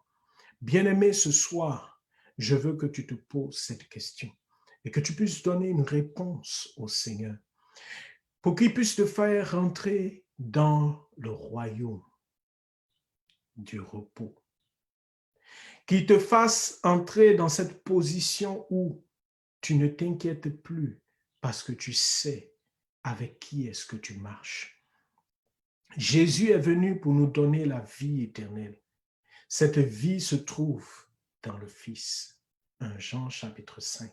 Bien-aimé, ce soir, je veux que tu te poses cette question et que tu puisses donner une réponse au Seigneur pour qu'il puisse te faire rentrer dans le royaume du repos, qu'il te fasse entrer dans cette position où tu ne t'inquiètes plus parce que tu sais avec qui est-ce que tu marches. Jésus est venu pour nous donner la vie éternelle. Cette vie se trouve dans le Fils. 1 Jean chapitre 5.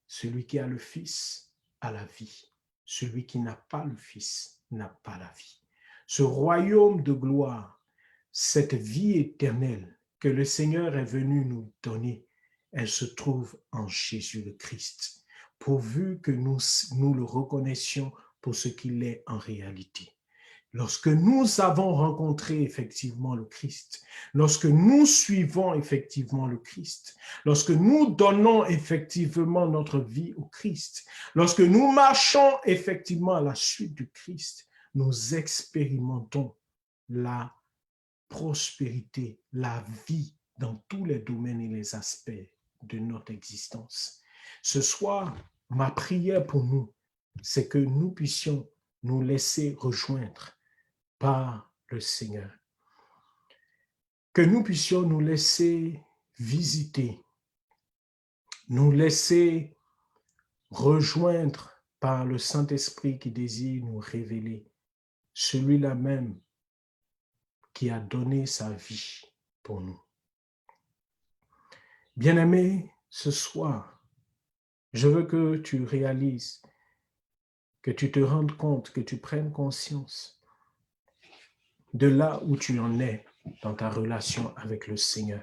Celui qui a le Fils a la vie. Celui qui n'a pas le Fils n'a pas la vie. Ce royaume de gloire, cette vie éternelle que le Seigneur est venu nous donner, elle se trouve en Jésus le Christ, pourvu que nous le reconnaissions pour ce qu'il est en réalité. Lorsque nous avons rencontré effectivement le Christ, lorsque nous suivons effectivement le Christ, lorsque nous donnons effectivement notre vie au Christ, lorsque nous marchons effectivement à la suite du Christ, nous expérimentons la prospérité, la vie dans tous les domaines et les aspects de notre existence. Ce soir, ma prière pour nous, c'est que nous puissions nous laisser rejoindre par le Seigneur. Que nous puissions nous laisser visiter, nous laisser rejoindre par le Saint-Esprit qui désire nous révéler, celui-là même qui a donné sa vie pour nous. Bien-aimé, ce soir, je veux que tu réalises, que tu te rendes compte, que tu prennes conscience de là où tu en es dans ta relation avec le Seigneur.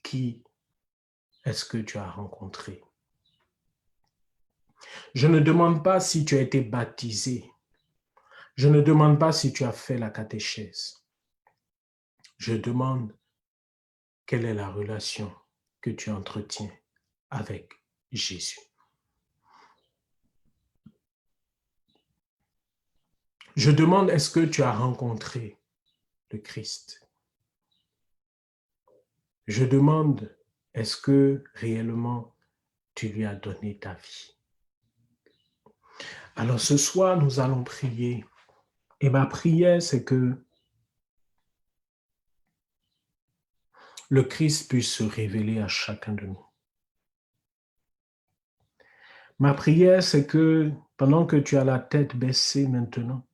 Qui est-ce que tu as rencontré? Je ne demande pas si tu as été baptisé. Je ne demande pas si tu as fait la catéchèse. Je demande quelle est la relation que tu entretiens avec Jésus. Je demande, est-ce que tu as rencontré le Christ? Je demande, est-ce que réellement tu lui as donné ta vie? Alors ce soir, nous allons prier. Et ma prière, c'est que le Christ puisse se révéler à chacun de nous. Ma prière, c'est que pendant que tu as la tête baissée maintenant,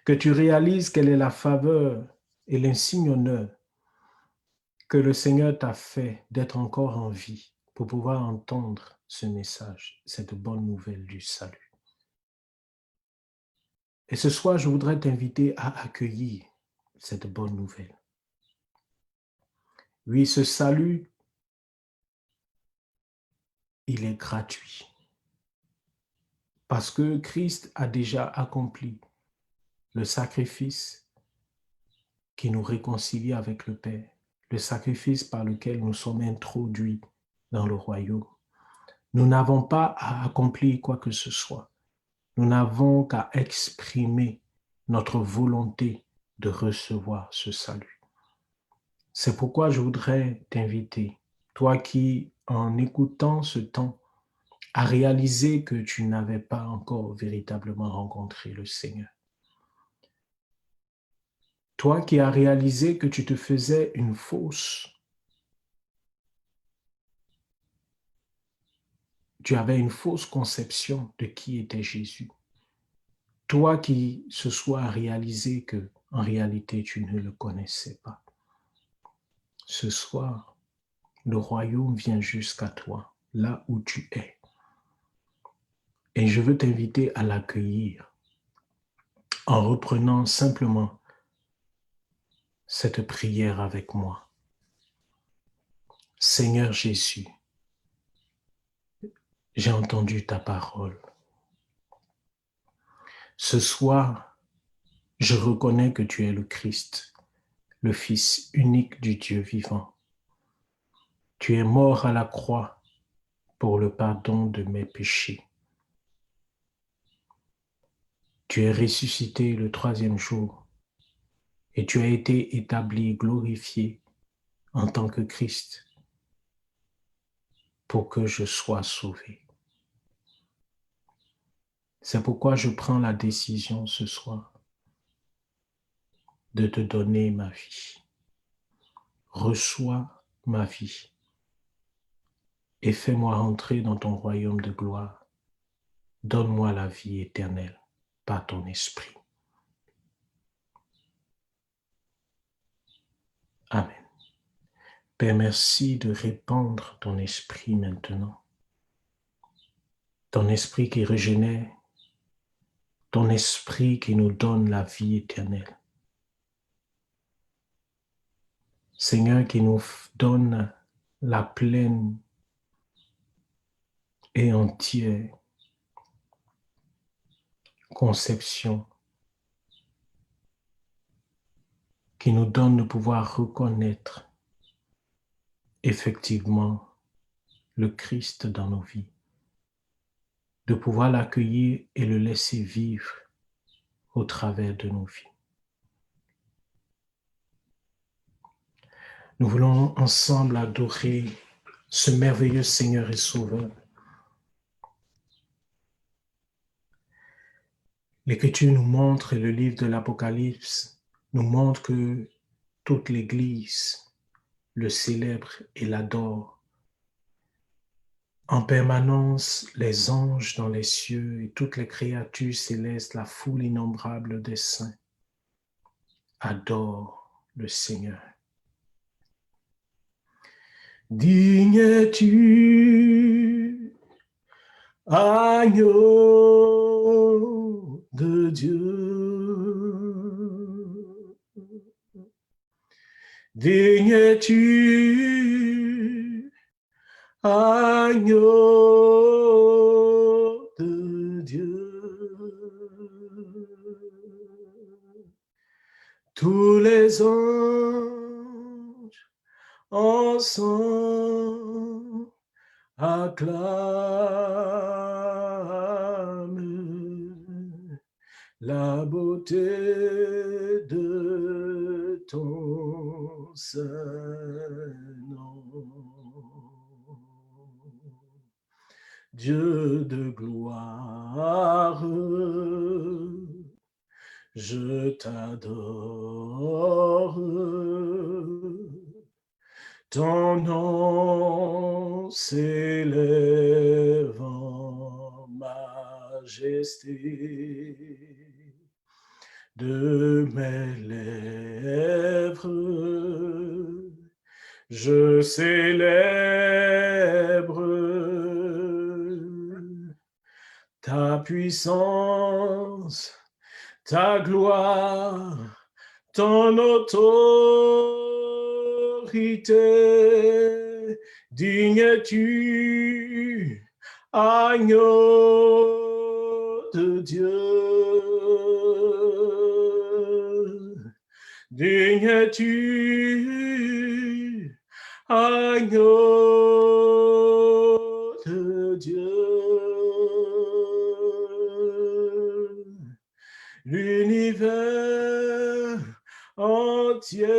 que tu réalises quelle est la faveur et l'insigne honneur que le Seigneur t'a fait d'être encore en vie pour pouvoir entendre ce message, cette bonne nouvelle du salut. Et ce soir, je voudrais t'inviter à accueillir cette bonne nouvelle. Oui, ce salut, il est gratuit. Parce que Christ a déjà accompli le sacrifice qui nous réconcilie avec le Père, le sacrifice par lequel nous sommes introduits dans le royaume. Nous n'avons pas à accomplir quoi que ce soit. Nous n'avons qu'à exprimer notre volonté de recevoir ce salut. C'est pourquoi je voudrais t'inviter, toi qui, en écoutant ce temps, as réalisé que tu n'avais pas encore véritablement rencontré le Seigneur. Toi qui as réalisé que tu te faisais une fausse, tu avais une fausse conception de qui était Jésus. Toi qui ce soir as réalisé que en réalité tu ne le connaissais pas. Ce soir, le royaume vient jusqu'à toi, là où tu es. Et je veux t'inviter à l'accueillir en reprenant simplement cette prière avec moi. Seigneur Jésus, j'ai entendu ta parole. Ce soir, je reconnais que tu es le Christ, le Fils unique du Dieu vivant. Tu es mort à la croix pour le pardon de mes péchés. Tu es ressuscité le troisième jour et tu as été établi, glorifié en tant que Christ pour que je sois sauvé. C'est pourquoi je prends la décision ce soir de te donner ma vie. Reçois ma vie et fais-moi entrer dans ton royaume de gloire. Donne-moi la vie éternelle par ton esprit. Amen. Père, merci de répandre ton esprit maintenant. Ton esprit qui régénère, ton esprit qui nous donne la vie éternelle. Seigneur, qui nous donne la pleine et entière conception, qui nous donne de pouvoir reconnaître effectivement le Christ dans nos vies, de pouvoir l'accueillir et le laisser vivre au travers de nos vies. Nous voulons ensemble adorer ce merveilleux Seigneur et Sauveur. L'Écriture nous montre, et le livre de l'Apocalypse nous montre que toute l'Église le célèbre et l'adore. En permanence, les anges dans les cieux et toutes les créatures célestes, la foule innombrable des saints, adorent le Seigneur. Digne es-tu, agneau de Dieu. Digne es-tu, agneau de Dieu. Tous les anges ensemble acclament la beauté de ton saint nom. Dieu de gloire, je t'adore. Ton nom s'élève en majesté. de mes lèvres. Je célèbre ta puissance, ta gloire, ton autorité. Digne es-tu, agneau de Dieu. Digne es-tu, agneau de Dieu. L'univers entier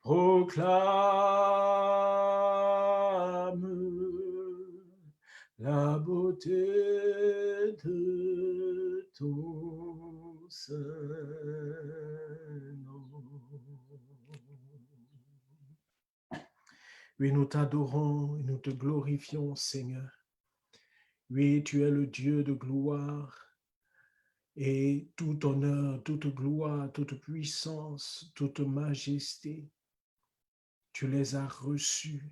proclame la beauté de ton Saint nom. Oui, nous t'adorons et nous te glorifions, Seigneur. Oui, tu es le Dieu de gloire. Et tout honneur, toute gloire, toute puissance, toute majesté, tu les as reçus.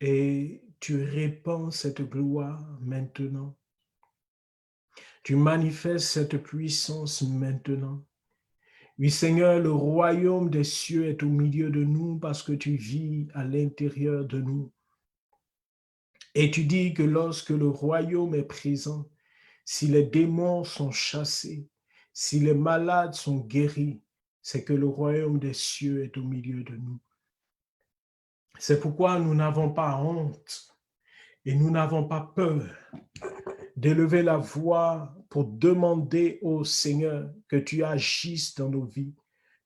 Et tu répands cette gloire maintenant. Tu manifestes cette puissance maintenant. Oui, Seigneur, le royaume des cieux est au milieu de nous parce que tu vis à l'intérieur de nous. Et tu dis que lorsque le royaume est présent, si les démons sont chassés, si les malades sont guéris, c'est que le royaume des cieux est au milieu de nous. C'est pourquoi nous n'avons pas honte et nous n'avons pas peur d'élever la voix pour demander au Seigneur que tu agisses dans nos vies.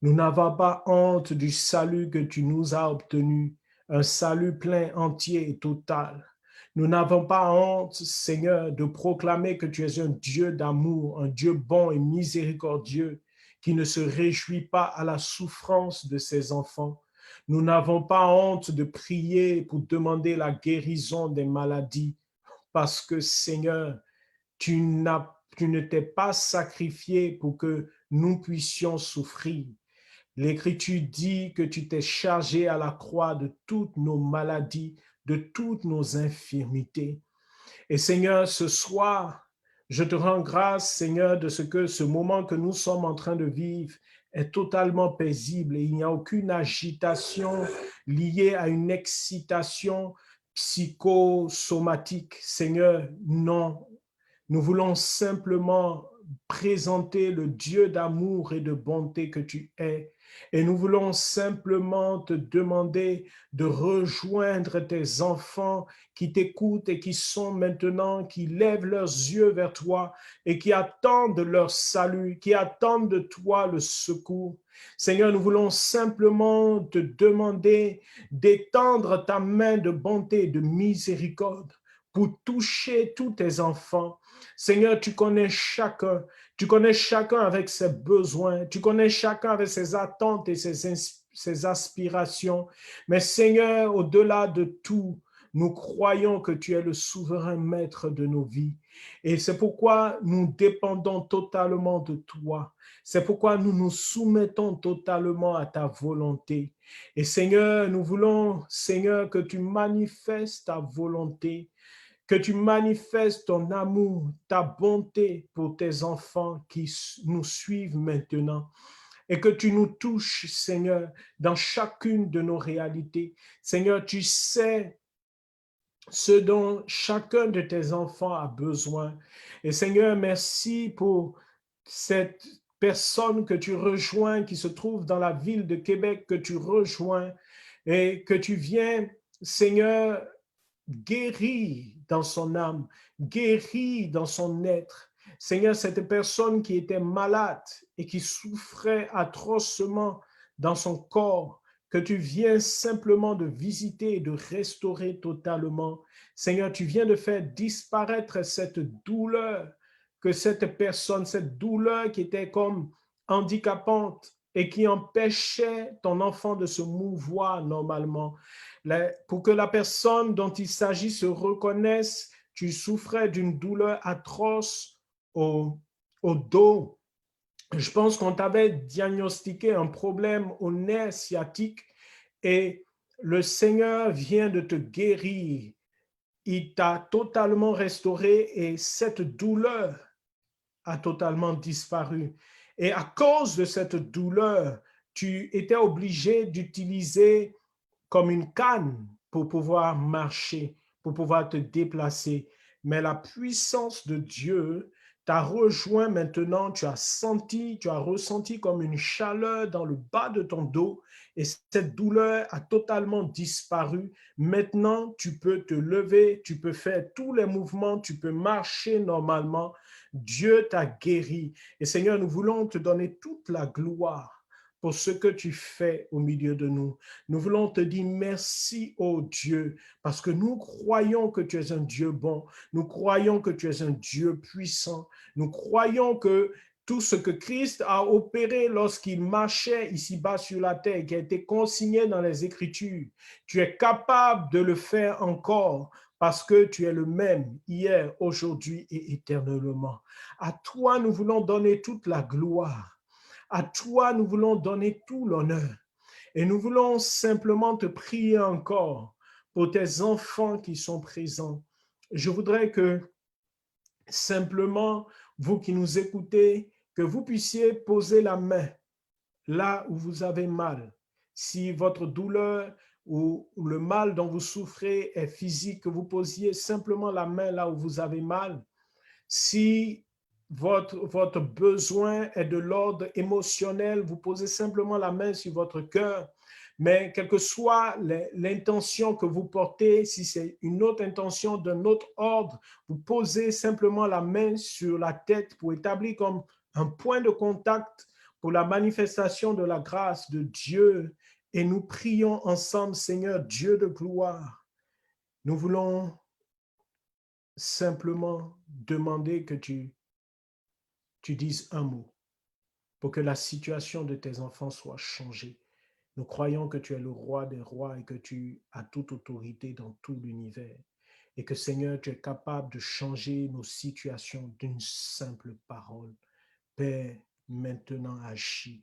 Nous n'avons pas honte du salut que tu nous as obtenu, un salut plein, entier et total. Nous n'avons pas honte, Seigneur, de proclamer que tu es un Dieu d'amour, un Dieu bon et miséricordieux, qui ne se réjouit pas à la souffrance de ses enfants. Nous n'avons pas honte de prier pour demander la guérison des maladies, parce que, Seigneur, tu ne t'es pas sacrifié pour que nous puissions souffrir. L'Écriture dit que tu t'es chargé à la croix de toutes nos maladies, de toutes nos infirmités. Et Seigneur, ce soir, je te rends grâce, Seigneur, de ce que ce moment que nous sommes en train de vivre est totalement paisible et il n'y a aucune agitation liée à une excitation psychosomatique. Seigneur, non. Nous voulons simplement présenter le Dieu d'amour et de bonté que tu es. Et nous voulons simplement te demander de rejoindre tes enfants qui t'écoutent et qui sont maintenant, qui lèvent leurs yeux vers toi et qui attendent leur salut, qui attendent de toi le secours. Seigneur, nous voulons simplement te demander d'étendre ta main de bonté et de miséricorde pour toucher tous tes enfants. Seigneur, tu connais chacun avec ses besoins, tu connais chacun avec ses attentes et ses aspirations. Mais Seigneur, au-delà de tout, nous croyons que tu es le souverain maître de nos vies. Et c'est pourquoi nous dépendons totalement de toi. C'est pourquoi nous nous soumettons totalement à ta volonté. Et Seigneur, nous voulons, Seigneur, que tu manifestes ta volonté, que tu manifestes ton amour, ta bonté pour tes enfants qui nous suivent maintenant. Et que tu nous touches, Seigneur, dans chacune de nos réalités. Seigneur, tu sais ce dont chacun de tes enfants a besoin. Et Seigneur, merci pour cette personne que tu rejoins, qui se trouve dans la ville de Québec, que tu rejoins et que tu viens, Seigneur, guérir dans son âme, guérir dans son être. Seigneur, cette personne qui était malade et qui souffrait atrocement dans son corps, que tu viens simplement de visiter et de restaurer totalement. Seigneur, tu viens de faire disparaître cette douleur, que cette personne, cette douleur qui était comme handicapante et qui empêchait ton enfant de se mouvoir normalement. Pour que la personne dont il s'agit se reconnaisse, tu souffrais d'une douleur atroce au dos, Je pense qu'on t'avait diagnostiqué un problème au nerf sciatique et le Seigneur vient de te guérir. Il t'a totalement restauré et cette douleur a totalement disparu. Et à cause de cette douleur, tu étais obligé d'utiliser comme une canne pour pouvoir marcher, pour pouvoir te déplacer. Mais la puissance de Dieu t'a rejoint maintenant, tu as ressenti comme une chaleur dans le bas de ton dos et cette douleur a totalement disparu. Maintenant, tu peux te lever, tu peux faire tous les mouvements, tu peux marcher normalement. Dieu t'a guéri. Et Seigneur, nous voulons te donner toute la gloire pour ce que tu fais au milieu de nous. Nous voulons te dire merci, ô Dieu, parce que nous croyons que tu es un Dieu bon. Nous croyons que tu es un Dieu puissant. Nous croyons que tout ce que Christ a opéré lorsqu'il marchait ici-bas sur la terre, qui a été consigné dans les Écritures, tu es capable de le faire encore parce que tu es le même hier, aujourd'hui et éternellement. À toi, nous voulons donner toute la gloire. À toi, nous voulons donner tout l'honneur. Et nous voulons simplement te prier encore pour tes enfants qui sont présents. Je voudrais que simplement, vous qui nous écoutez, que vous puissiez poser la main là où vous avez mal. Si votre douleur ou le mal dont vous souffrez est physique, que vous posiez simplement la main là où vous avez mal. Si votre besoin est de l'ordre émotionnel, vous posez simplement la main sur votre cœur. Mais quelle que soit l'intention que vous portez, si c'est une autre intention d'un autre ordre, vous posez simplement la main sur la tête pour établir comme un point de contact pour la manifestation de la grâce de Dieu. Et nous prions ensemble, Seigneur Dieu de gloire. Nous voulons simplement demander que tu dises un mot pour que la situation de tes enfants soit changée. Nous croyons que tu es le roi des rois et que tu as toute autorité dans tout l'univers. Et que Seigneur, tu es capable de changer nos situations d'une simple parole. Père, maintenant agis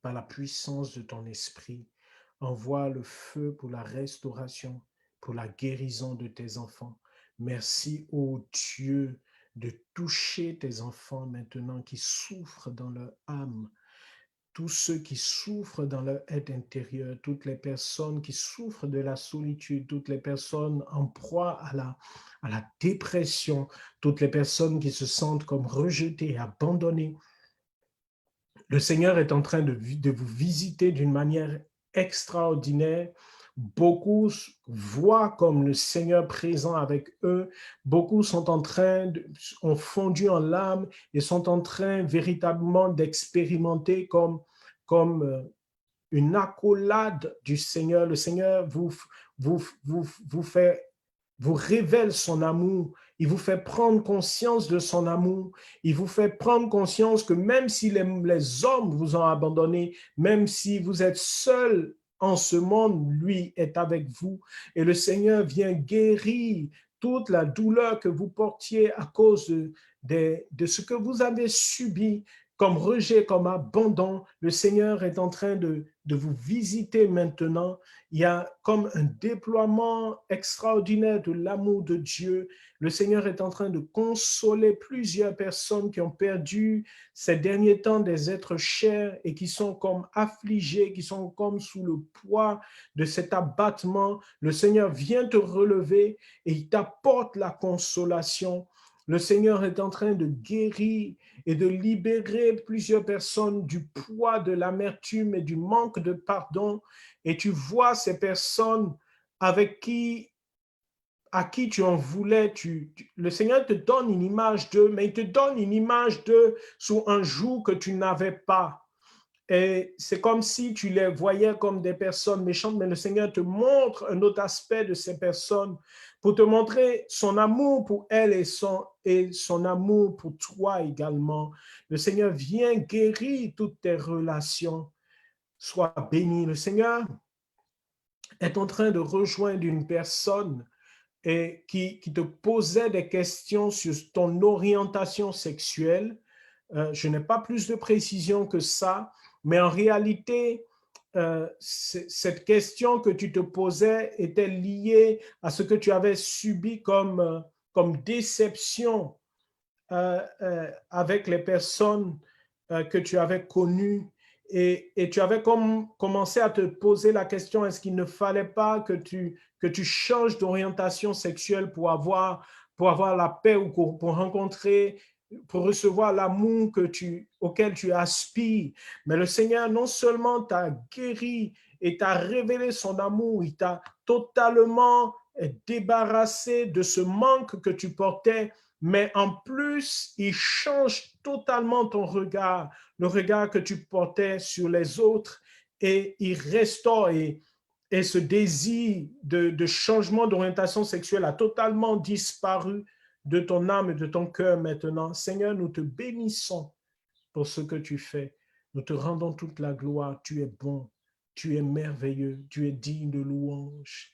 par la puissance de ton esprit. Envoie le feu pour la restauration, pour la guérison de tes enfants. Merci, ô Dieu, de toucher tes enfants maintenant qui souffrent dans leur âme, tous ceux qui souffrent dans leur être intérieur, toutes les personnes qui souffrent de la solitude, toutes les personnes en proie à la dépression, toutes les personnes qui se sentent comme rejetées, abandonnées. Le Seigneur est en train de vous visiter d'une manière extraordinaire. Beaucoup voient comme le Seigneur présent avec eux. Beaucoup sont ont fondu en larmes et sont en train véritablement d'expérimenter comme une accolade du Seigneur. Le Seigneur vous révèle son amour, il vous fait prendre conscience de son amour, il vous fait prendre conscience que même si les hommes vous ont abandonné, même si vous êtes seul en ce monde, lui est avec vous et le Seigneur vient guérir toute la douleur que vous portiez à cause de ce que vous avez subi comme rejet, comme abandon. Le Seigneur est en train de vous visiter maintenant. Il y a comme un déploiement extraordinaire de l'amour de Dieu. Le Seigneur est en train de consoler plusieurs personnes qui ont perdu ces derniers temps des êtres chers et qui sont comme affligés, qui sont comme sous le poids de cet abattement. Le Seigneur vient te relever et il t'apporte la consolation. Le Seigneur est en train de guérir et de libérer plusieurs personnes du poids de l'amertume et du manque de pardon. Et tu vois ces personnes à qui tu en voulais, le Seigneur te donne une image d'eux, mais il te donne une image d'eux sous un jour que tu n'avais pas. Et c'est comme si tu les voyais comme des personnes méchantes, mais le Seigneur te montre un autre aspect de ces personnes pour te montrer son amour pour elles et son amour pour toi également. Le Seigneur vient guérir toutes tes relations. Sois béni. Le Seigneur est en train de rejoindre une personne et qui te posait des questions sur ton orientation sexuelle. je n'ai pas plus de précision que ça, mais en réalité, cette question que tu te posais était liée à ce que tu avais subi comme déception avec les personnes que tu avais connues. Et tu avais commencé à te poser la question, est-ce qu'il ne fallait pas que tu changes d'orientation sexuelle pour avoir la paix ou pour rencontrer, pour recevoir l'amour auquel tu aspires. Mais le Seigneur non seulement t'a guéri et t'a révélé son amour, il t'a totalement débarrassé de ce manque que tu portais, mais en plus, il change totalement ton regard, le regard que tu portais sur les autres, et il restaure, et ce désir de changement d'orientation sexuelle a totalement disparu de ton âme et de ton cœur maintenant. Seigneur, nous te bénissons pour ce que tu fais. Nous te rendons toute la gloire. Tu es bon, tu es merveilleux, tu es digne de louange.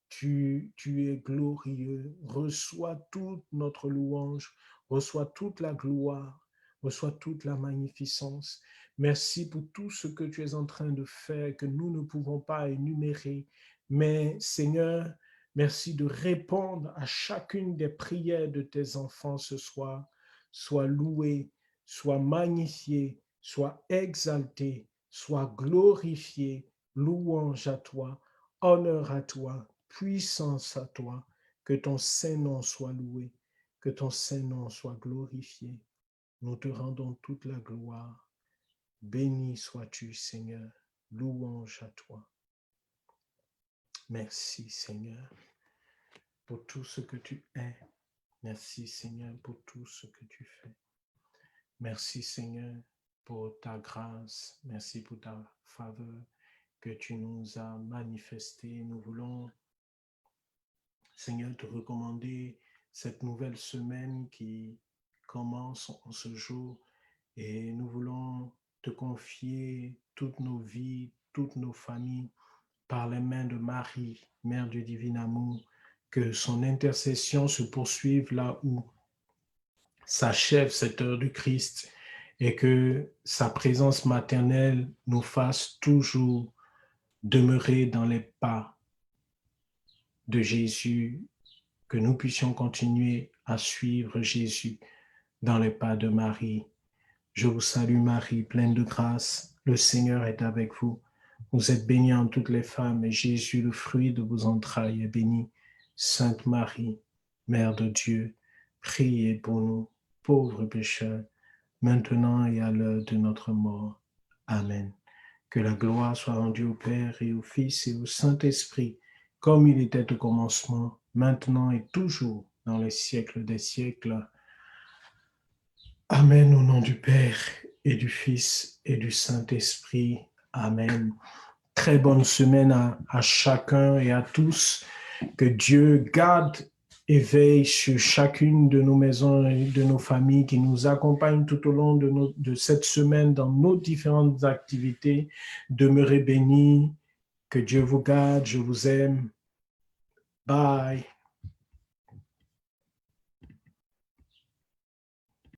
Tu es glorieux. Reçois toute notre louange, reçois toute la gloire, reçois toute la magnificence. Merci pour tout ce que tu es en train de faire, que nous ne pouvons pas énumérer. Mais Seigneur, merci de répondre à chacune des prières de tes enfants ce soir. Sois loué, sois magnifié, sois exalté, sois glorifié. Louange à toi, honneur à toi, puissance à toi, que ton Saint-Nom soit loué, que ton Saint-Nom soit glorifié. Nous te rendons toute la gloire. Béni sois-tu, Seigneur. Louange à toi. Merci, Seigneur, pour tout ce que tu es. Merci, Seigneur, pour tout ce que tu fais. Merci, Seigneur, pour ta grâce. Merci pour ta faveur que tu nous as manifestée. Nous voulons, Seigneur, te recommander cette nouvelle semaine qui commence en ce jour, et nous voulons te confier toutes nos vies, toutes nos familles par les mains de Marie, Mère du divin amour, que son intercession se poursuive là où s'achève cette heure du Christ, et que sa présence maternelle nous fasse toujours demeurer dans les pas de Jésus, que nous puissions continuer à suivre Jésus dans les pas de Marie. Je vous salue Marie, pleine de grâce, le Seigneur est avec vous. Vous êtes bénie en toutes les femmes, et Jésus, le fruit de vos entrailles, est béni. Sainte Marie, Mère de Dieu, priez pour nous, pauvres pécheurs, maintenant et à l'heure de notre mort. Amen. Que la gloire soit rendue au Père et au Fils et au Saint-Esprit, comme il était au commencement, maintenant et toujours, dans les siècles des siècles. Amen, au nom du Père et du Fils et du Saint-Esprit. Amen. Très bonne semaine à chacun et à tous. Que Dieu garde et veille sur chacune de nos maisons et de nos familles qui nous accompagnent tout au long de cette semaine dans nos différentes activités. Demeurez bénis. Que Dieu vous garde. Je vous aime. Bye.